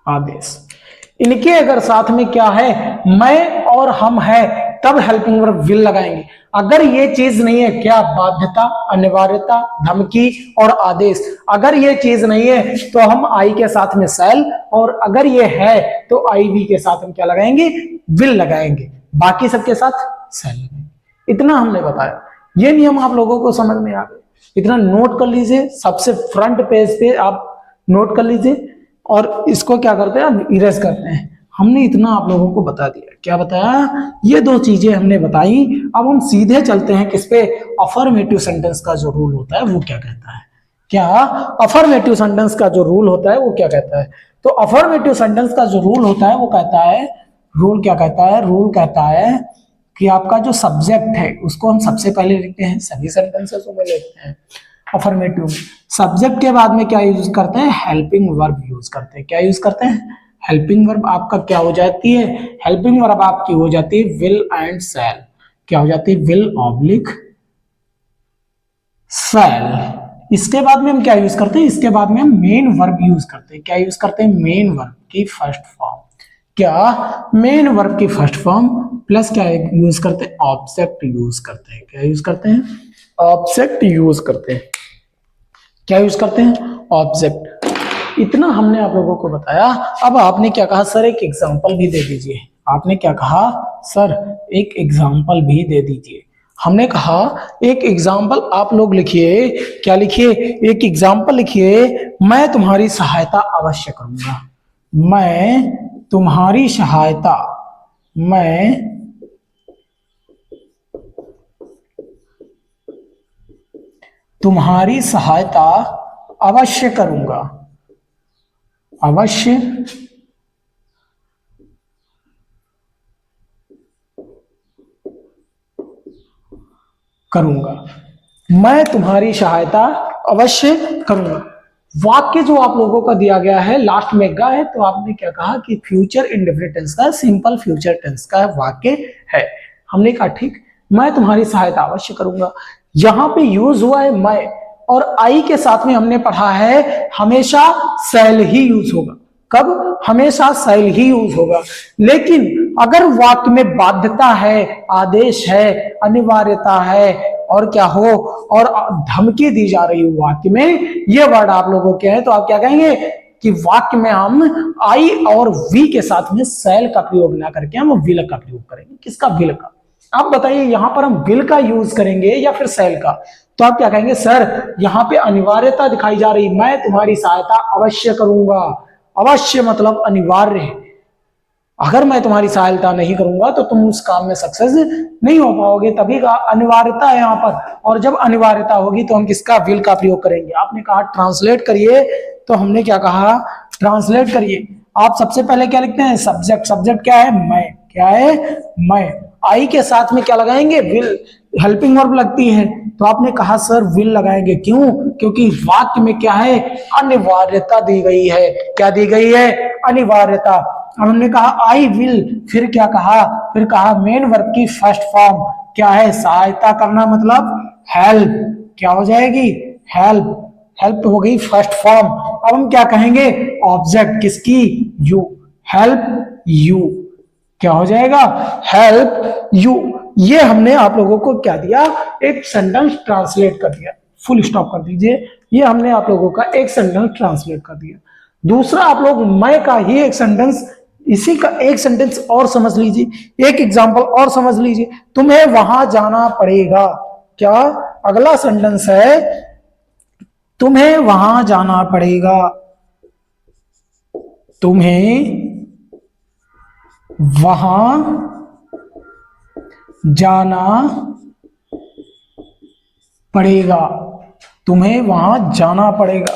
S1: आदेश। इनके अगर साथ में क्या है, मैं और हम है, तब हेल्पिंग वर्ब विल लगाएंगे। अगर ये चीज नहीं है, क्या, बाध्यता, अनिवार्यता, धमकी और आदेश, अगर ये चीज नहीं है तो हम आई के साथ में शैल, और अगर ये है तो आई वी के साथ हम क्या लगाएंगे, विल लगाएंगे, बाकी सबके साथ शैल लगाएंगे। इतना हमने बताया, ये नियम आप लोगों को समझ में आ गए। इतना नोट कर लीजिए, सबसे फ्रंट पेज पे आप नोट कर लीजिए, और इसको क्या करते हैं, इरेज करते हैं। हमने इतना आप लोगों को बता दिया। क्या बताया, ये दो चीजें हमने बताई। अब हम सीधे चलते हैं किस पे, अफर्मेटिव सेंटेंस का जो रूल होता है वो क्या कहता है। क्या, अफर्मेटिव सेंटेंस का जो रूल होता है वो क्या कहता है, तो अफर्मेटिव सेंटेंस का जो रूल होता है वो कहता है, रूल क्या कहता है, रूल कहता है कि आपका जो सब्जेक्ट है उसको हम सबसे पहले लिखते हैं, सभी सेंटेंसेस में लिखते हैं अफर्मेटिव में। सब्जेक्ट के बाद में क्या यूज करते हैं, हेल्पिंग वर्ब यूज करते हैं। क्या यूज करते हैं, हेल्पिंग वर्ब आपका क्या हो जाती है, हेल्पिंग वर्ब आपकी हो जाती है विल एंड शैल। क्या हो जाती है, विल ऑब्लिक शैल। इसके बाद में हम क्या यूज करते हैं, इसके बाद में हम मेन वर्ब यूज करते हैं। क्या यूज करते हैं, मेन वर्ब की फर्स्ट फॉर्म। क्या, मेन वर्ब की फर्स्ट फॉर्म प्लस क्या यूज करते हैं, ऑब्जेक्ट यूज करते हैं। क्या यूज करते हैं, ऑब्जेक्ट यूज करते हैं। क्या यूज करते हैं, ऑब्जेक्ट। इतना हमने आप लोगों को बताया। अब आपने क्या कहा, सर एक एग्जांपल भी दे दीजिए। आपने क्या कहा, सर एक एग्जांपल भी दे दीजिए। हमने कहा एक एग्जाम्पल आप लोग लिखिए। क्या लिखिए, एक एग्जाम्पल लिखिए, मैं तुम्हारी सहायता अवश्य करूंगा। मैं तुम्हारी सहायता, मैं तुम्हारी सहायता अवश्य करूंगा, अवश्य करूंगा। मैं तुम्हारी सहायता अवश्य करूंगा। वाक्य जो आप लोगों का दिया गया है लास्ट में गा है, तो आपने क्या कहा कि फ्यूचर इंडेफिनिट टेंस का, सिंपल फ्यूचर टेंस का वाक्य है। हमने कहा ठीक, मैं तुम्हारी सहायता अवश्य करूंगा। यहां पे यूज हुआ है मैं, और आई के साथ में हमने पढ़ा है हमेशा शैल ही यूज होगा। कब? हमेशा शैल ही यूज होगा। लेकिन अगर वाक्य में बाध्यता है, आदेश है, अनिवार्यता है, और क्या हो, और धमकी दी जा रही हो वाक्य में, ये वर्ड आप लोगों के हैं, तो आप क्या कहेंगे कि वाक्य में हम आई और वी के साथ में शैल का प्रयोग ना करके हम विल का प्रयोग करेंगे। किसका? विल का। आप बताइए यहां पर हम विल का यूज करेंगे या फिर शैल का? तो आप क्या कहेंगे, सर यहां पे अनिवार्यता दिखाई जा रही, मैं तुम्हारी सहायता अवश्य करूंगा। अवश्य मतलब अनिवार्य है। अगर मैं तुम्हारी सहायता नहीं करूंगा तो तुम उस काम में सक्सेस नहीं हो पाओगे, तभी का अनिवार्यता है यहाँ पर। और जब अनिवार्यता होगी तो हम किसका? विल का प्रयोग करेंगे। आपने कहा ट्रांसलेट करिए, तो हमने क्या कहा? ट्रांसलेट करिए। आप सबसे पहले क्या लिखते हैं? सब्जेक्ट। सब्जेक्ट क्या है? मैं। क्या है? मैं। आई के साथ में क्या लगाएंगे? विल। हेल्पिंग वर्ब लगती है, तो आपने कहा सर विल लगाएंगे। क्यों? क्योंकि वाक्य में क्या है? अनिवार्यता दी गई है। क्या दी गई है? अनिवार्यता। हमने कहा आई विल, फिर क्या कहा? फिर कहा मेन वर्ब की फर्स्ट फॉर्म क्या है? सहायता करना, मतलब हेल्प। क्या हो जाएगी? हेल्प। हेल्प हो गई फर्स्ट फॉर्म। अब हम क्या कहेंगे? ऑब्जेक्ट। किसकी? यू। Help you. क्या हो जाएगा? Help you. ये हमने आप लोगों को क्या दिया? एक सेंटेंस ट्रांसलेट कर दिया। फुल स्टॉप कर दीजिए। ये हमने आप लोगों का एक सेंटेंस ट्रांसलेट कर दिया। दूसरा, आप लोग मैं का ही एक सेंटेंस, इसी का एक सेंटेंस और समझ लीजिए, एक एग्जांपल और समझ लीजिए। तुम्हें वहां जाना पड़ेगा। क्या? अगला सेंटेंस है तुम्हें वहां जाना पड़ेगा। तुम्हें वहां जाना पड़ेगा। तुम्हें वहां जाना पड़ेगा।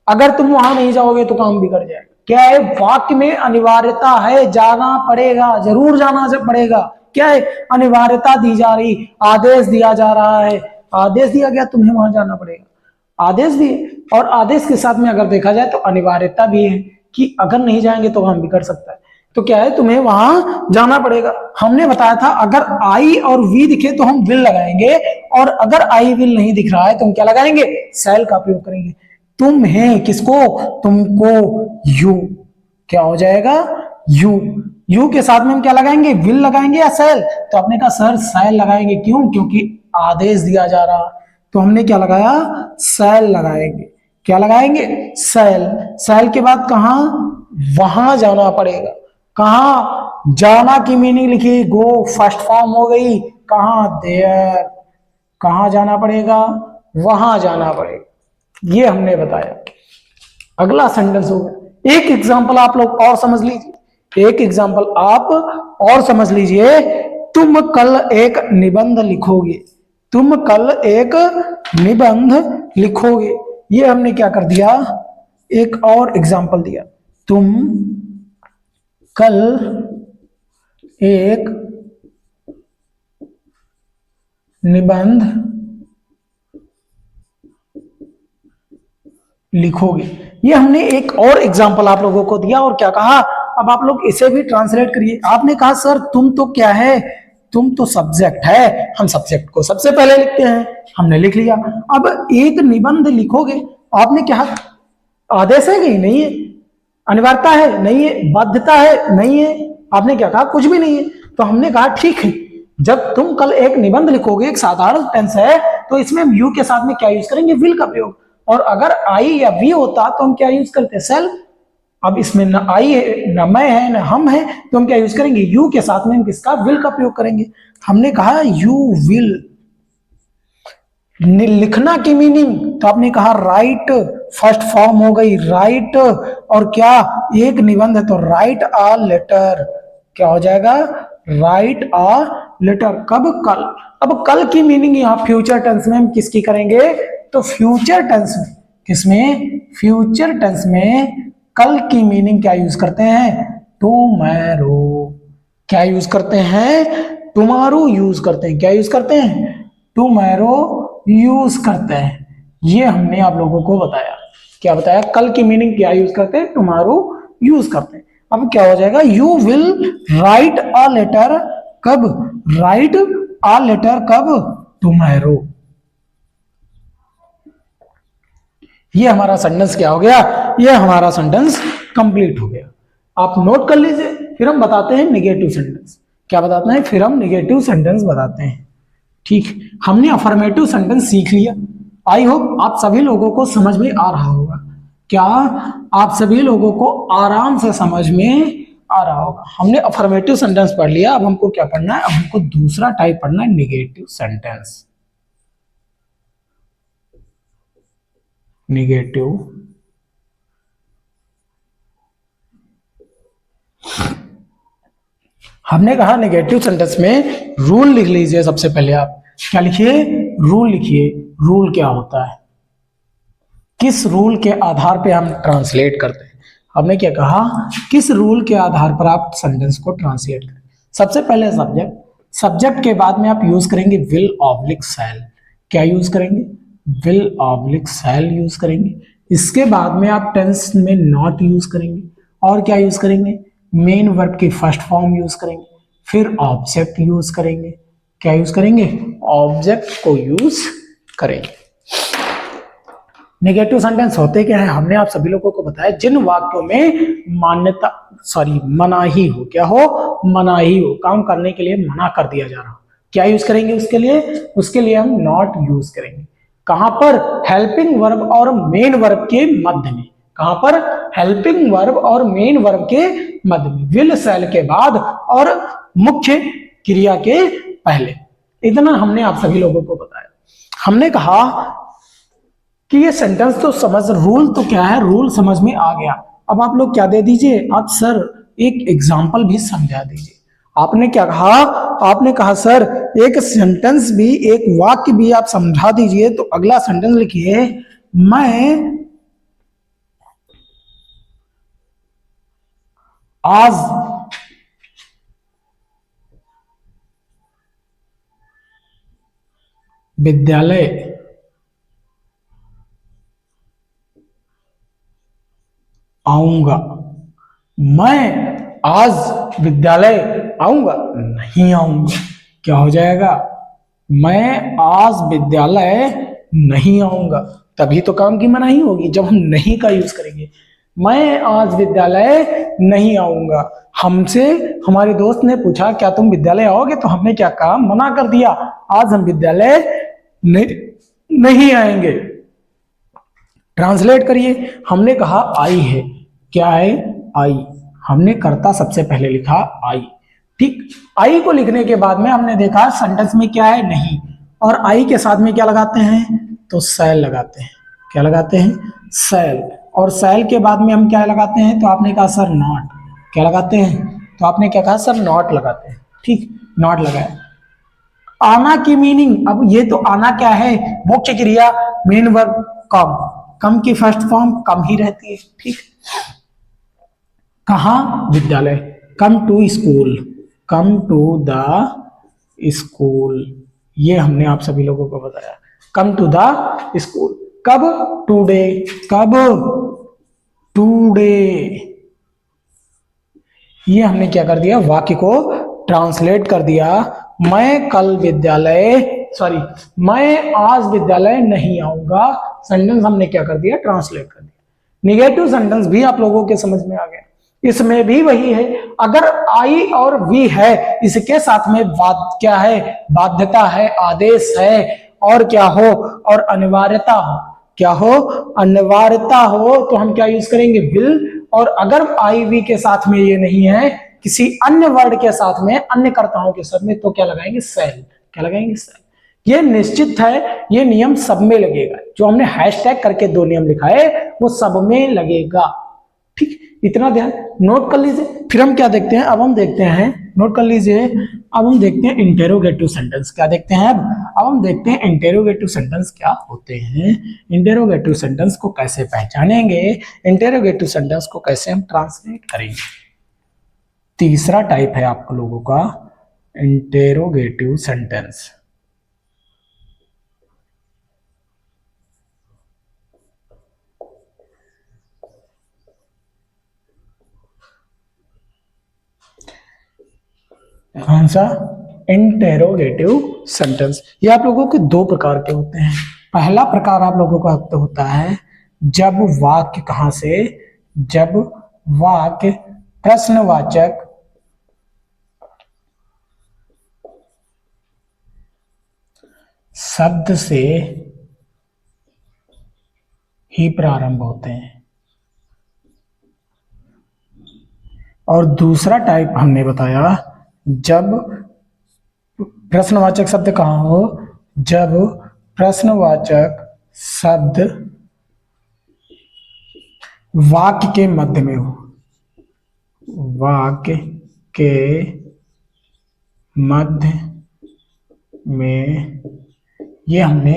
S1: अगर तुम वहां नहीं जाओगे तो काम बिगड़ जाएगा। क्या है? वाक्य में अनिवार्यता है, जाना पड़ेगा, जरूर जाना पड़ेगा। क्या है? अनिवार्यता दी जा रही, आदेश दिया जा रहा है। आदेश दिया गया, तुम्हें वहां जाना पड़ेगा। आदेश दिए, और आदेश के साथ में अगर देखा जाए तो अनिवार्यता भी है कि अगर नहीं जाएंगे तो काम बिगड़ सकता है। तो क्या है? तुम्हें वहां जाना पड़ेगा। हमने बताया था अगर आई और वी दिखे तो हम विल लगाएंगे, और अगर आई विल नहीं दिख रहा है तो हम क्या लगाएंगे? शैल का प्रयोग करेंगे। तुम्हें, किसको? तुमको, यू। क्या हो जाएगा? यू। यू के साथ में हम क्या लगाएंगे? विल लगाएंगे या शैल? तो आपने कहा सर शैल लगाएंगे। क्यों? क्योंकि आदेश दिया जा रहा। तो हमने क्या लगाया? शैल लगाएंगे। क्या लगाएंगे? शैल। शैल के बाद कहा? वहां जाना पड़ेगा। कहा? जाना की मीनिंग लिखी, गो फर्स्ट फॉर्म हो गई। कहा? देयर। कहा जाना पड़ेगा? वहां जाना पड़ेगा। ये हमने बताया। अगला सेंटेंस हो गया। एक एग्जांपल आप लोग और समझ लीजिए। एक एग्जांपल आप और समझ लीजिए। तुम कल एक निबंध लिखोगे। तुम कल एक निबंध लिखोगे। ये हमने क्या कर दिया? एक और एग्जांपल दिया। तुम कल एक निबंध लिखोगे। ये हमने एक और एग्जांपल आप लोगों को दिया, और क्या कहा? अब आप लोग इसे भी ट्रांसलेट करिए। आपने कहा सर तुम तो क्या है? तुम तो सब्जेक्ट है, हम सब्जेक्ट को सबसे पहले लिखते हैं। हमने लिख लिया। अब एक निबंध लिखोगे, आपने क्या? आदेश है कि नहीं है? अनिवार्यता है? नहीं है। बाध्यता है? नहीं है। आपने क्या कहा? कुछ भी नहीं है। तो हमने कहा ठीक है, जब तुम कल एक निबंध लिखोगे, एक साधारण टेंस है, तो इसमें हम यू के साथ में क्या यूज करेंगे? विल का प्रयोग। और अगर आई या वी होता तो हम क्या यूज करते? सेल। अब इसमें न आई है, न मैं है, न हम है, तो हम क्या यूज करेंगे? यू के साथ में हम किसका? विल का प्रयोग करेंगे। हमने कहा यू विल। लिखना की मीनिंग, तो आपने कहा राइट, फर्स्ट फॉर्म हो गई राइट। और क्या? एक निबंध है तो राइट अ लेटर। क्या हो जाएगा? Write a letter. कब? कल। अब कल की मीनिंग यहां फ्यूचर टेंस में हम किसकी करेंगे? तो फ्यूचर टेंस में, किसमें? फ्यूचर टेंस में कल की मीनिंग क्या यूज करते हैं? टुमारो। क्या यूज करते हैं? टुमारो यूज करते हैं। क्या यूज करते हैं? टुमारो यूज करते हैं। ये हमने आप लोगों को बताया। क्या बताया, कल की मीनिंग क्या यूज करते हैं, टुमारो यूज करते हैं। अब क्या हो जाएगा, you will write a letter कब, राइट अ लेटर कब, टुमारो। ये हमारा सेंटेंस क्या हो गया, ये हमारा सेंटेंस कंप्लीट हो गया। आप नोट कर लीजिए। फिर हम बताते हैं निगेटिव सेंटेंस। क्या बताते हैं, फिर हम निगेटिव सेंटेंस बताते हैं। ठीक, हमने अफर्मेटिव सेंटेंस सीख लिया। आई होप आप सभी लोगों को समझ में आ रहा होगा। क्या आप सभी लोगों को आराम से समझ में आ रहा होगा। हमने अफर्मेटिव सेंटेंस पढ़ लिया, अब हमको क्या पढ़ना है, अब हमको दूसरा टाइप पढ़ना है, निगेटिव सेंटेंस। निगेटिव हमने कहा निगेटिव सेंटेंस में रूल लिख लीजिए। सबसे पहले आप क्या लिखिए, रूल लिखिए। रूल क्या होता है, किस रूल के आधार पे हम ट्रांसलेट करते हैं। हमने क्या कहा, किस रूल के आधार पर आप सेंटेंस को ट्रांसलेट करें। सबसे पहले सब्जेक्ट, सब्जेक्ट के बाद में आप यूज करेंगे विल ऑब्लिक शैल। क्या यूज करेंगे, विल ऑब्लिक शैल यूज करेंगे। इसके बाद में आप टेंस में नॉट यूज करेंगे, और क्या यूज करेंगे, मेन वर्ब की फर्स्ट फॉर्म यूज करेंगे, फिर ऑब्जेक्ट यूज करेंगे। क्या यूज करेंगे, ऑब्जेक्ट को यूज करेंगे। नेगेटिव सेंटेंस होते क्या है, हमने आप सभी लोगों को बताया, जिन वाक्यों में मान्यता मनाही हो, क्या हो, मनाही हो, काम करने के लिए मना कर दिया जा रहा हो, क्या यूज करेंगे उसके लिए, उसके लिए हम नॉट यूज करेंगे। कहां पर, हेल्पिंग वर्ब और मेन वर्ब के मध्य में। कहां पर, हेल्पिंग वर्ब और मेन वर्ब के मध्य में, विल शैल के बाद और मुख्य क्रिया के पहले। इतना हमने आप सभी लोगों को बताया। हमने कहा कि ये सेंटेंस तो समझ, रूल तो क्या है, रूल समझ में आ गया। अब आप लोग क्या दे दीजिए, आप सर एक एग्जाम्पल भी समझा दीजिए। आपने क्या कहा, आपने कहा सर एक सेंटेंस भी, एक वाक्य भी आप समझा दीजिए। तो अगला सेंटेंस लिखिए, मैं आज विद्यालय आऊंगा। मैं आज विद्यालय आऊंगा, नहीं आऊंगा। क्या हो जाएगा, मैं आज विद्यालय नहीं आऊंगा। तभी तो काम की मनाही होगी जब हम नहीं का यूज करेंगे। मैं आज विद्यालय नहीं आऊंगा। हमसे हमारे दोस्त ने पूछा क्या तुम विद्यालय आओगे, तो हमने क्या कहा, मना कर दिया, आज हम विद्यालय नहीं आएंगे। ट्रांसलेट करिए। हमने कहा आई है, क्या है, आई। हमने कर्ता सबसे पहले लिखा आई। ठीक, आई को लिखने के बाद में हमने देखा सेंटेंस में क्या है, नहीं, और आई के साथ में क्या लगाते हैं, तो सैल लगाते हैं। क्या लगाते हैं, सैल। और सैल के बाद में हम क्या लगाते हैं, तो आपने कहा सर नॉट। क्या लगाते हैं, तो आपने क्या कहा सर नॉट लगाते हैं। ठीक, नॉट लगाया। आना की मीनिंग, अब ये तो आना क्या है, मुख्य क्रिया, मेन वर्ब कम, कम की फर्स्ट फॉर्म कम ही रहती है। ठीक, कहा, विद्यालय, come to school, come to the school. ये हमने आप सभी लोगों को बताया, कम टू द स्कूल। कब, टूडे, कब, टूडे। ये हमने क्या कर दिया, वाक्य को ट्रांसलेट कर दिया। मैं कल विद्यालय, सॉरी, मैं आज विद्यालय नहीं आऊंगा। सेंटेंस हमने क्या कर दिया, ट्रांसलेट कर दिया। निगेटिव सेंटेंस भी आप लोगों के समझ में आ गया। इसमें भी वही है, अगर आई और वी है, इसके साथ में क्या है, बाध्यता है, आदेश है, और क्या हो, और अनिवार्यता हो। क्या हो, अनिवार्यता हो, तो हम क्या यूज करेंगे, विल। और अगर आई वी के साथ में ये नहीं है, किसी अन्य वर्ड के साथ में, अन्य कर्ताओं के साथ में, तो क्या लगाएंगे, सेल। क्या लगाएंगे, सेल। ये निश्चित है, ये नियम सब में लगेगा। जो हमने हैशटैग करके दो नियम लिखा है वो सब में लगेगा। ठीक, इतना ध्यान नोट कर लीजिए। फिर हम क्या देखते हैं, अब हम देखते हैं, नोट कर लीजिए, अब हम देखते हैं इंटेरोगेटिव सेंटेंस। क्या देखते हैं, अब हम देखते हैं इंटेरोगेटिव सेंटेंस क्या होते हैं, इंटेरोगेटिव सेंटेंस को कैसे पहचानेंगे, इंटेरोगेटिव सेंटेंस को कैसे हम ट्रांसलेट करेंगे। तीसरा टाइप है आप लोगों का इंटेरोगेटिव सेंटेंस। कौन सा? Interrogative sentence. ये आप लोगों के दो प्रकार के होते हैं। पहला प्रकार आप लोगों का होता है जब वाक्य कहां से, जब वाक्य प्रश्नवाचक शब्द से ही प्रारंभ होते हैं। और दूसरा टाइप हमने बताया जब प्रश्नवाचक शब्द कहां हो, जब प्रश्नवाचक शब्द वाक्य के मध्य में हो, वाक्य के मध्य में। ये हमने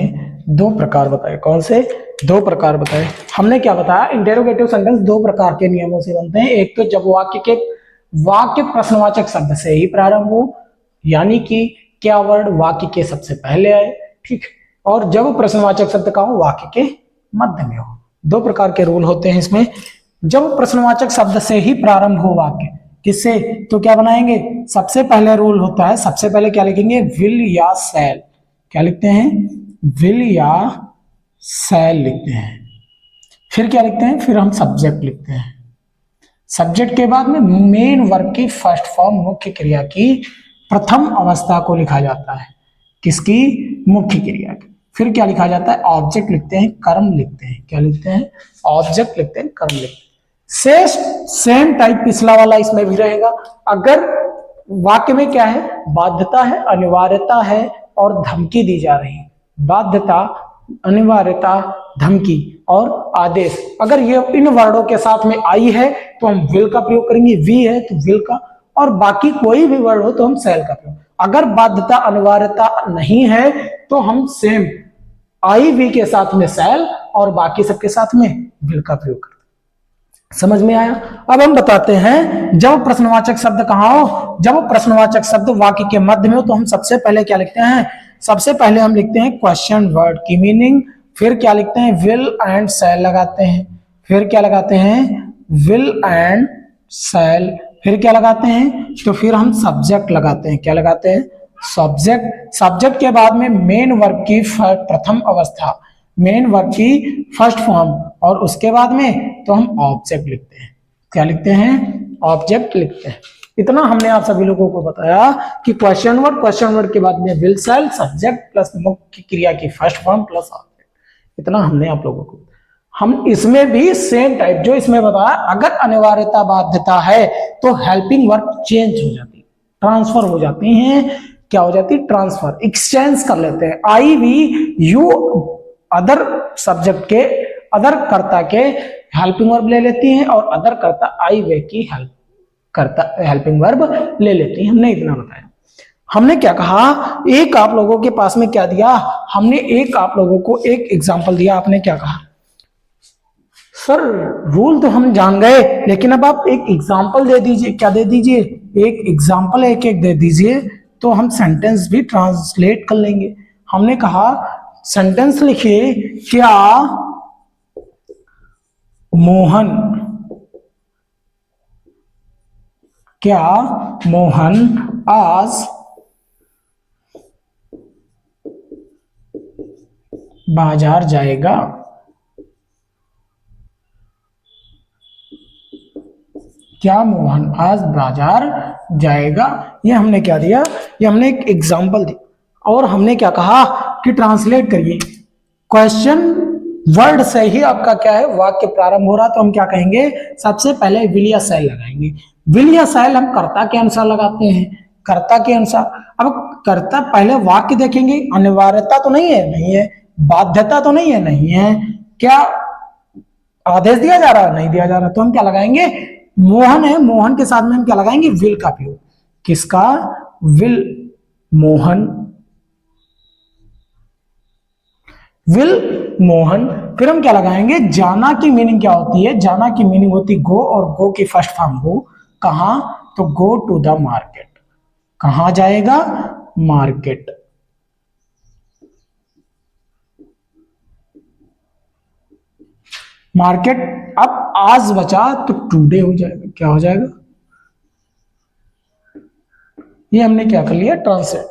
S1: दो प्रकार बताए। कौन से दो प्रकार बताए? हमने क्या बताया? इंटेरोगेटिव सेंटेंस दो प्रकार के नियमों से बनते हैं। एक तो जब वाक्य प्रश्नवाचक शब्द से ही प्रारंभ हो, यानी कि क्या वर्ड वाक्य के सबसे पहले आए, ठीक। और जब प्रश्नवाचक शब्द का हो, वाक्य के मध्य में हो। दो प्रकार के रूल होते हैं इसमें। जब प्रश्नवाचक शब्द से ही प्रारंभ हो वाक्य, किससे? तो क्या बनाएंगे? सबसे पहले रूल होता है, सबसे पहले क्या लिखेंगे? विल या शैल। क्या लिखते हैं? विल या शैल लिखते हैं। फिर क्या लिखते हैं? फिर हम सब्जेक्ट लिखते हैं। सब्जेक्ट के बाद में मेन वर्ब की फर्स्ट फॉर्म, मुख्य क्रिया की प्रथम अवस्था को लिखा जाता है। किसकी? मुख्य क्रिया की। फिर क्या लिखा जाता है? ऑब्जेक्ट लिखते हैं, कर्म लिखते हैं। क्या लिखते हैं? ऑब्जेक्ट लिखते हैं, कर्म लिखते हैं। सेम टाइप पिछला वाला इसमें भी रहेगा। अगर वाक्य में क्या है? बाध्यता है, अनिवार्यता है और धमकी दी जा रही है। बाध्यता, अनिवार्यता, धमकी और आदेश, अगर ये इन वर्डों के साथ में आई है तो हम विल का प्रयोग करेंगे, वी है तो विल का, और बाकी कोई भी वर्ड हो तो हम शैल का प्रयोग। अगर बाध्यता अनिवार्यता नहीं है तो हम सेम आई वी के साथ में शैल और बाकी सबके साथ में विल का प्रयोग करते हैं। समझ में आया? अब हम बताते हैं जब प्रश्नवाचक शब्द कहां हो, जब प्रश्नवाचक शब्द वाक्य के मध्य में हो तो हम सबसे पहले क्या लिखते हैं? सबसे पहले हम लिखते हैं क्वेश्चन वर्ड की मीनिंग। फिर क्या लिखते हैं? विल एंड शैल लगाते हैं। फिर क्या लगाते हैं? Will and shall. फिर क्या लगाते हैं? तो फिर हम सब्जेक्ट लगाते हैं। क्या लगाते हैं? सब्जेक्ट। सब्जेक्ट के बाद में मेन वर्ब की प्रथम अवस्था, मेन वर्ब की फर्स्ट फॉर्म, और उसके बाद में तो हम ऑब्जेक्ट लिखते हैं। क्या लिखते हैं? ऑब्जेक्ट लिखते हैं। इतना हमने आप सभी लोगों को बताया कि क्वेश्चन वर्ड के बाद में विल शैल, सब्जेक्ट प्लस मुख्य क्रिया की फर्स्ट फॉर्म प्लस ऑब्जेक्ट। इतना हमने आप लोगों को। हम इसमें भी सेम टाइप जो इसमें बताया, अगर अनिवार्यता बाध्यता है तो हेल्पिंग वर्ब चेंज हो जाती है, ट्रांसफर हो जाती हैं। क्या हो जाती? ट्रांसफर, एक्सचेंज कर लेते हैं। आई वी यू अदर सब्जेक्ट के, अदर कर्ता के हेल्पिंग वर्ब ले लेती हैं और अदर कर्ता आई वे की हेल्प करता हेल्पिंग वर्ब ले लेती हैं। हमने इतना बताया। हमने क्या कहा? एक आप लोगों के पास में क्या दिया? हमने एक आप लोगों को एक एग्जांपल दिया। आपने क्या कहा? सर रूल तो हम जान गए, लेकिन अब आप एक एग्जांपल दे दीजिए। क्या दे दीजिए? एक एग्जांपल एक एक दे दीजिए, तो हम सेंटेंस भी ट्रांसलेट कर लेंगे। हमने कहा सेंटेंस लिखिए, क्या मोहन, क्या मोहन आज बाजार जाएगा? क्या मोहन आज बाजार जाएगा? ये हमने क्या दिया? ये हमने एक एग्जांपल दी। और हमने क्या कहा कि ट्रांसलेट करिए। क्वेश्चन वर्ड से ही आपका क्या है? वाक्य प्रारंभ हो रहा, तो हम क्या कहेंगे? सबसे पहले विल या शैल लगाएंगे। विल या शैल हम कर्ता के अनुसार लगाते हैं, कर्ता के अनुसार। अब कर्ता पहले वाक्य देखेंगे, अनिवार्यता तो नहीं है, नहीं है। बाध्यता तो नहीं है, नहीं है। क्या आदेश दिया जा रहा है? नहीं दिया जा रहा, तो हम क्या लगाएंगे? मोहन है, मोहन के साथ में हम क्या लगाएंगे? विल का प्रयोग। किसका? Will, Mohan, will Mohan. फिर हम क्या लगाएंगे? जाना की मीनिंग क्या होती है? जाना की मीनिंग होती गो, और गो की फर्स्ट फॉर्म गो। कहां? तो गो टू द मार्केट। कहां जाएगा? मार्केट। मार्केट। अब आज बचा तो टुडे हो जाएगा। क्या हो जाएगा? ये हमने क्या कर लिया, ट्रांसलेट।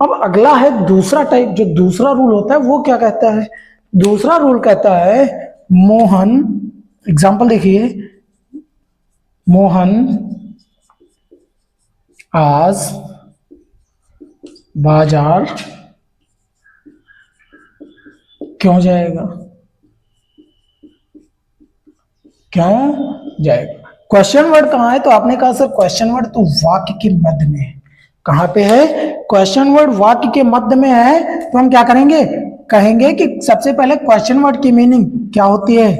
S1: अब अगला है दूसरा टाइप, जो दूसरा रूल होता है वो क्या कहता है, दूसरा रूल कहता है मोहन, एग्जांपल देखिए, मोहन आज बाजार क्यों जाएगा, क्यों जाएगा। क्वेश्चन वर्ड कहाँ है, तो आपने कहा सर क्वेश्चन वर्ड तो वाक्य के मध्य में है। कहां पे है, क्वेश्चन वर्ड वाक्य के मध्य में है, तो हम क्या करेंगे, कहेंगे कि सबसे पहले क्वेश्चन वर्ड की मीनिंग क्या होती है,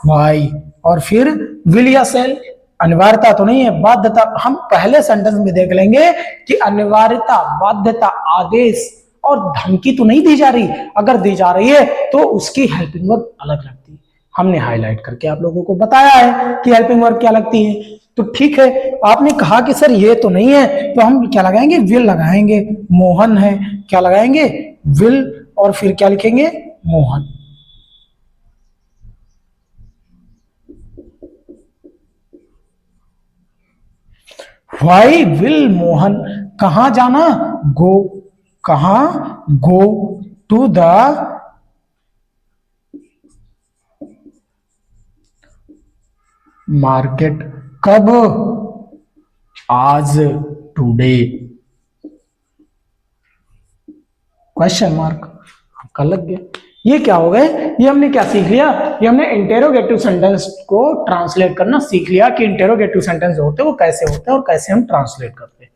S1: व्हाई, और फिर विल या सेल। अनिवार्यता तो नहीं है, बाध्यता। हम पहले सेंटेंस में देख लेंगे कि अनिवार्यता, बाध्यता, आदेश और धमकी तो नहीं दी जा रही। अगर दी जा रही है तो उसकी हेल्पिंग वर्ब अलग लगती है। हमने हाईलाइट करके आप लोगों को बताया है कि हेल्पिंग वर्ब क्या लगती है। तो ठीक है, आपने कहा कि सर ये तो नहीं है, तो हम क्या लगाएंगे, विल लगाएंगे। मोहन है, क्या लगाएंगे, विल, और फिर क्या लिखेंगे, मोहन। व्हाई विल मोहन, कहां जाना, गो, कहां, गो टू द मार्केट, कब, आज, टुडे, क्वेश्चन मार्क, आपका लग गया। ये क्या हो गए, ये हमने क्या सीख लिया, ये हमने इंटेरोगेटिव सेंटेंस को ट्रांसलेट करना सीख लिया कि इंटेरोगेटिव सेंटेंस होते हैं वो कैसे होते हैं और कैसे हम ट्रांसलेट करते हैं।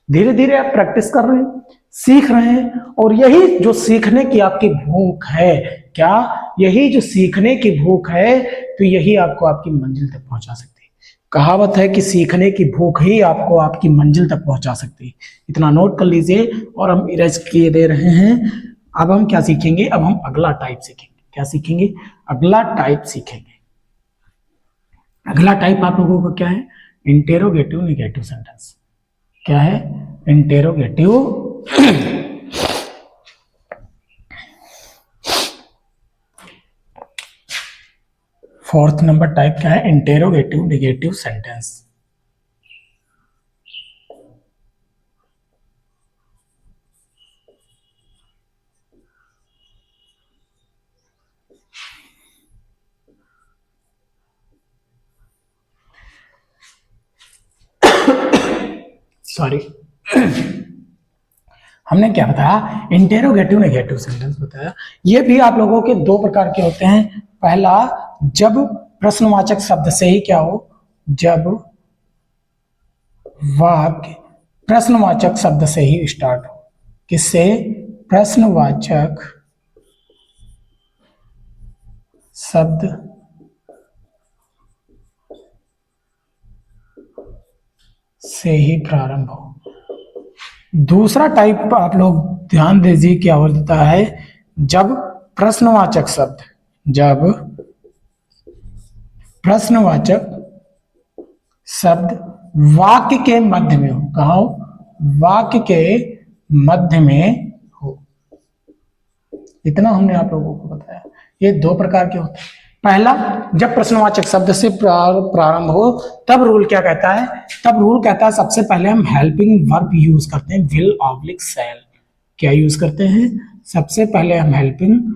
S1: धीरे धीरे आप प्रैक्टिस कर रहे हैं, सीख रहे हैं, और यही जो सीखने की आपकी भूख है, क्या, यही जो सीखने की भूख है, तो यही आपको आपकी मंजिल तक पहुंचा सकती है। कहावत है कि सीखने की भूख ही आपको आपकी मंजिल तक पहुंचा सकती है। इतना नोट कर लीजिए, और हम इरेज किए दे रहे हैं। अब हम क्या सीखेंगे, अब हम अगला टाइप सीखेंगे। क्या सीखेंगे, अगला टाइप सीखेंगे। अगला टाइप आप लोगों को क्या है, इंटेरोगेटिव नेगेटिव सेंटेंस। क्या है, इंटेरोगेटिव फोर्थ नंबर टाइप क्या है, इंटेरोगेटिव नेगेटिव सेंटेंस। सॉरी हमने क्या बताया, इंटेरोगेटिव नेगेटिव सेंटेंस बताया। ये भी आप लोगों के दो प्रकार के होते हैं। पहला, जब प्रश्नवाचक शब्द से ही क्या हो, जब वाक्य प्रश्नवाचक शब्द से ही स्टार्ट हो। किससे, प्रश्नवाचक शब्द से ही प्रारंभ हो। दूसरा टाइप आप लोग ध्यान दीजिए क्या होता है, जब प्रश्नवाचक शब्द, जब प्रश्नवाचक शब्द वाक्य के मध्य में हो। कहा हो, वाक्य के मध्य में हो। इतना हमने आप लोगों को बताया। ये दो प्रकार के होते हैं। पहला, जब प्रश्नवाचक शब्द से प्रारंभ हो, तब रूल क्या कहता है, तब रूल कहता है सबसे पहले हम हेल्पिंग वर्ब यूज करते हैं, विल ऑब्लिक शैल। क्या यूज करते हैं, सबसे पहले हम हेल्पिंग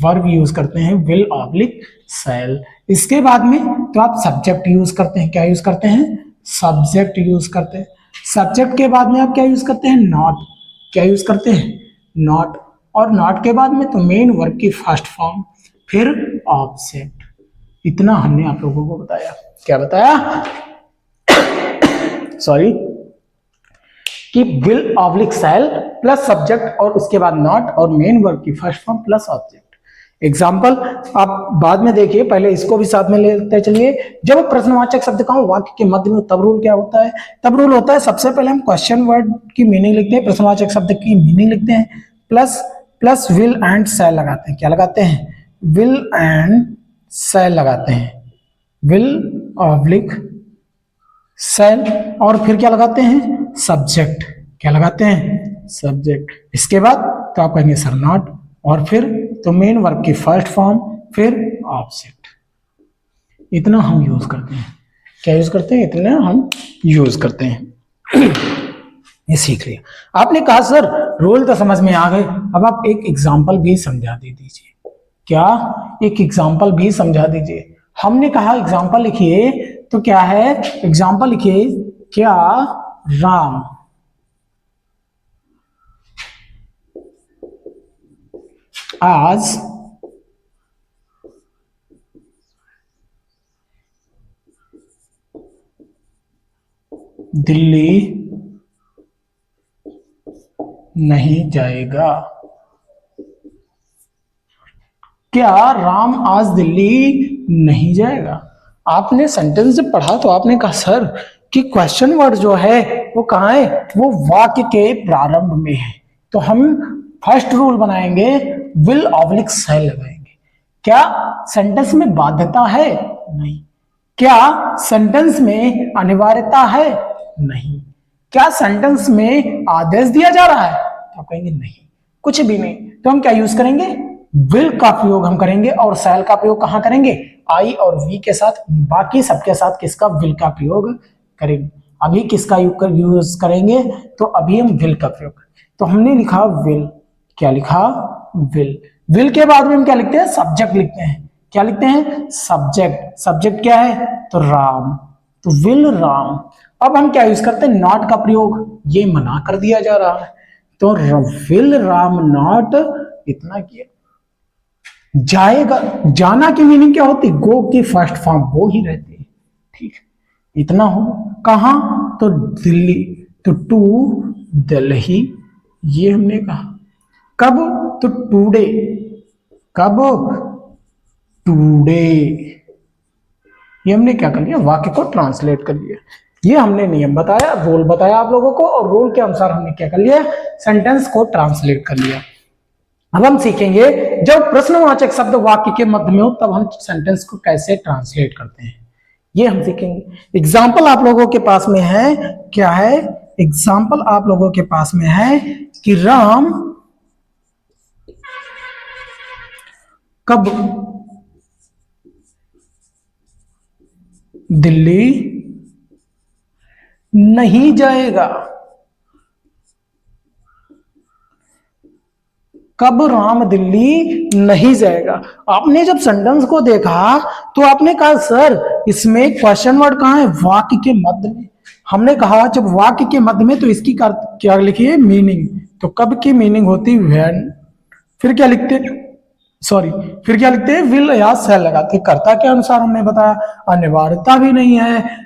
S1: वर्ब यूज करते हैं, विल ऑब्लिक शैल। इसके बाद में तो आप सब्जेक्ट यूज करते हैं। क्या यूज करते हैं, सब्जेक्ट यूज करते हैं। सब्जेक्ट के बाद में आप क्या यूज करते हैं, नॉट। क्या यूज करते हैं, नॉट। और नॉट के बाद में तो मेन वर्ब की फर्स्ट फॉर्म, फिर ऑब्जेक्ट। इतना हमने आप लोगों को बताया। क्या बताया, सॉरी, कि will oblique shell plus subject और उसके बाद नॉट और मेन वर्ब की first form plus object. Example आप बाद में देखिए, पहले इसको भी साथ में लेते चलिए। जब प्रश्नवाचक शब्द का वाक्य के मध्य में, तब रूल क्या होता है, तब रूल होता है सबसे पहले हम क्वेश्चन वर्ड की मीनिंग लिखते हैं, प्रश्नवाचक शब्द की मीनिंग लिखते हैं, plus plus will and shall लगाते हैं। क्या लगाते हैं, विल एंड शैल लगाते हैं, विल ऑब्लिक शैल। और फिर क्या लगाते हैं, सब्जेक्ट। क्या लगाते हैं, सब्जेक्ट। इसके बाद तो आप कहेंगे सर नॉट, और फिर तो मेन वर्ब की फर्स्ट फॉर्म, फिर ऑब्जेक्ट। इतना हम यूज करते हैं। क्या यूज करते हैं, इतना हम यूज करते हैं। ये सीख लिया। आपने कहा सर रोल तो समझ में आ गए, अब आप एक एग्जाम्पल भी समझा दे दीजिए। क्या? एक एग्जाम्पल भी समझा दीजिए। हमने कहा एग्जाम्पल लिखिए, तो क्या है एग्जाम्पल लिखिए, क्या राम आज दिल्ली नहीं जाएगा। क्या राम आज दिल्ली नहीं जाएगा? आपने सेंटेंस जब पढ़ा तो आपने कहा सर कि क्वेश्चन वर्ड जो है वो कहाँ है, वो वाक्य के प्रारंभ में है। तो हम फर्स्ट रूल बनाएंगे, विल ऑब्लिक शैल लगाएंगे। क्या सेंटेंस में बाध्यता है? नहीं। क्या सेंटेंस में अनिवार्यता है? नहीं। क्या सेंटेंस में आदेश दिया जा रहा है? तो आप कहेंगे नहीं, कुछ भी नहीं। तो हम क्या यूज करेंगे? विल का प्रयोग हम करेंगे, और शैल का प्रयोग कहां करेंगे? आई और वी के साथ। बाकी सबके साथ किसका? विल का प्रयोग करेंगे। अभी किसका यूज करेंगे? तो अभी हम विल का प्रयोग करेंगे। तो हमने लिखा विल। क्या लिखा? विल। विल के बाद में हम क्या लिखते हैं? सब्जेक्ट लिखते हैं। क्या लिखते हैं? सब्जेक्ट। सब्जेक्ट क्या है? तो राम। तो विल राम। अब हम क्या यूज करते हैं? नॉट का प्रयोग। ये मना कर दिया जा रहा है, तो विल राम नॉट, इतना किया। जाएगा, जाना की मीनिंग क्या होती? गो की फर्स्ट फॉर्म वो ही रहती है। ठीक, इतना हो। कहा? तो दिल्ली। तो टू दिल्ली, ये हमने कहा। कब? तो टूडे। कब? टूडे। ये हमने क्या कर लिया? वाक्य को ट्रांसलेट कर लिया। ये हमने नियम बताया, रोल बताया आप लोगों को, और रोल के अनुसार हमने क्या कर लिया? सेंटेंस को ट्रांसलेट कर लिया। अब हम सीखेंगे जब प्रश्नवाचक शब्द वाक्य के मध्य में हो तब हम सेंटेंस को कैसे ट्रांसलेट करते हैं, ये हम सीखेंगे। एग्जाम्पल आप लोगों के पास में है, क्या है एग्जाम्पल आप लोगों के पास में है कि राम कब दिल्ली नहीं जाएगा। कब राम दिल्ली नहीं जाएगा। आपने जब सेंटेंस को देखा तो आपने कहा सर इसमें क्वेश्चन वर्ड कहाँ है? वाक्य के मध्य में। हमने कहा जब वाक्य के मध्य में तो इसकी क्या लिखिए? मीनिंग। तो कब की मीनिंग होती? व्हेन। फिर क्या लिखते? सॉरी, फिर क्या लिखते हैं? विल या शैल लगाते। कर्ता के अनुसार हमने बताया, अनिवार्यता भी नहीं है,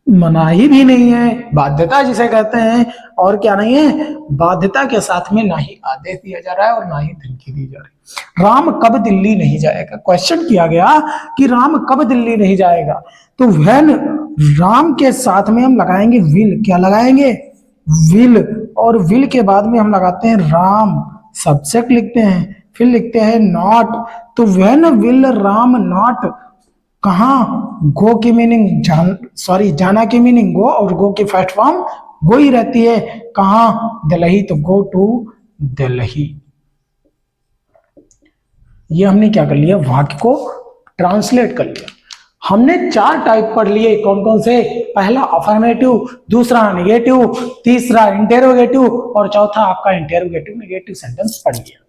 S1: मनाही भी नहीं है, बाध्यता जिसे कहते हैं, और क्या नहीं है? बाध्यता के साथ में ना ही आदेश दिया जा रहा है और ना ही धमकी दी जा रही है। राम कब दिल्ली नहीं जाएगा? क्वेश्चन किया गया कि राम कब दिल्ली नहीं जाएगा, तो व्हेन राम के साथ में हम लगाएंगे विल। क्या लगाएंगे? विल। और विल के बाद में हम लगाते हैं राम, सब्जेक्ट लिखते हैं, फिर लिखते हैं नॉट। तो व्हेन विल राम नॉट, कहा? गो की मीनिंग सॉरी जाना की मीनिंग गो, और गो की फर्स्ट फॉर्म गो ही रहती है। कहा? दिल्ली। तो गो टू दिल्ली। ये हमने क्या कर लिया? वाक्य को ट्रांसलेट कर लिया। हमने 4 टाइप पढ़ लिए। कौन कौन से? पहला अफर्मेटिव, दूसरा नेगेटिव, तीसरा इंटेरोगेटिव, और चौथा आपका इंटेरोगेटिव नेगेटिव सेंटेंस पढ़ लिया।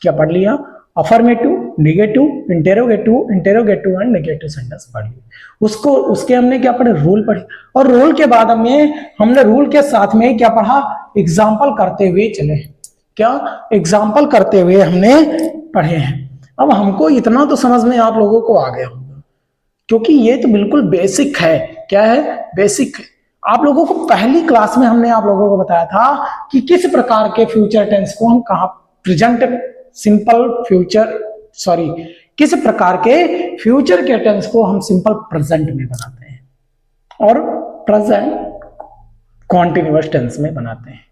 S1: क्या पढ़ लिया? Affirmative, negative, interrogative, interrogative and negative sentence पढ़ लिया। उसको उसके हमने क्या पढ़े? रूल पढ़े। और रूल के बाद हमने रूल के साथ में क्या पढ़ा? एग्जाम्पल करते हुए चले। क्या? एग्जाम्पल करते हुए हमने पढ़े हैं। अब हमको इतना तो समझ में आप लोगों को आ गया होगा, क्योंकि ये तो बिल्कुल बेसिक है। क्या है? बेसिक है। आप लोगों को पहली क्लास में हमने आप लोगों को बताया था कि किस प्रकार के फ्यूचर टेंस को हम कहा प्रेजेंट सिंपल फ्यूचर, सॉरी किस प्रकार के फ्यूचर के टेंस को हम सिंपल प्रेजेंट में बनाते हैं और प्रेजेंट कॉन्टिन्यूअस टेंस में बनाते हैं।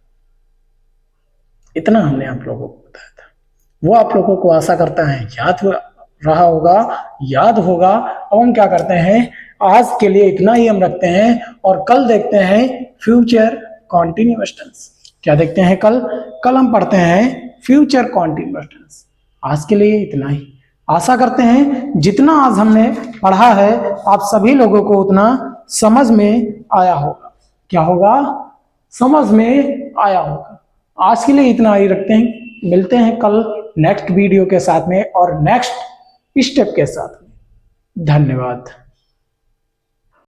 S1: इतना हमने आप लोगों को बताया था। वो आप लोगों को आशा करता है याद रहा होगा, याद होगा। अब हम क्या करते हैं? आज के लिए इतना ही हम रखते हैं, और कल देखते हैं फ्यूचर कॉन्टिन्यूअस टेंस। क्या देखते हैं कल? कल हम पढ़ते हैं फ्यूचर कॉन्टिन्यूअस टेंस। आज के लिए इतना ही। आशा करते हैं जितना आज हमने पढ़ा है आप सभी लोगों को उतना समझ में आया होगा। क्या होगा? समझ में आया होगा। आज के लिए इतना ही रखते हैं, मिलते हैं कल नेक्स्ट वीडियो के साथ में और नेक्स्ट स्टेप के साथ में। धन्यवाद।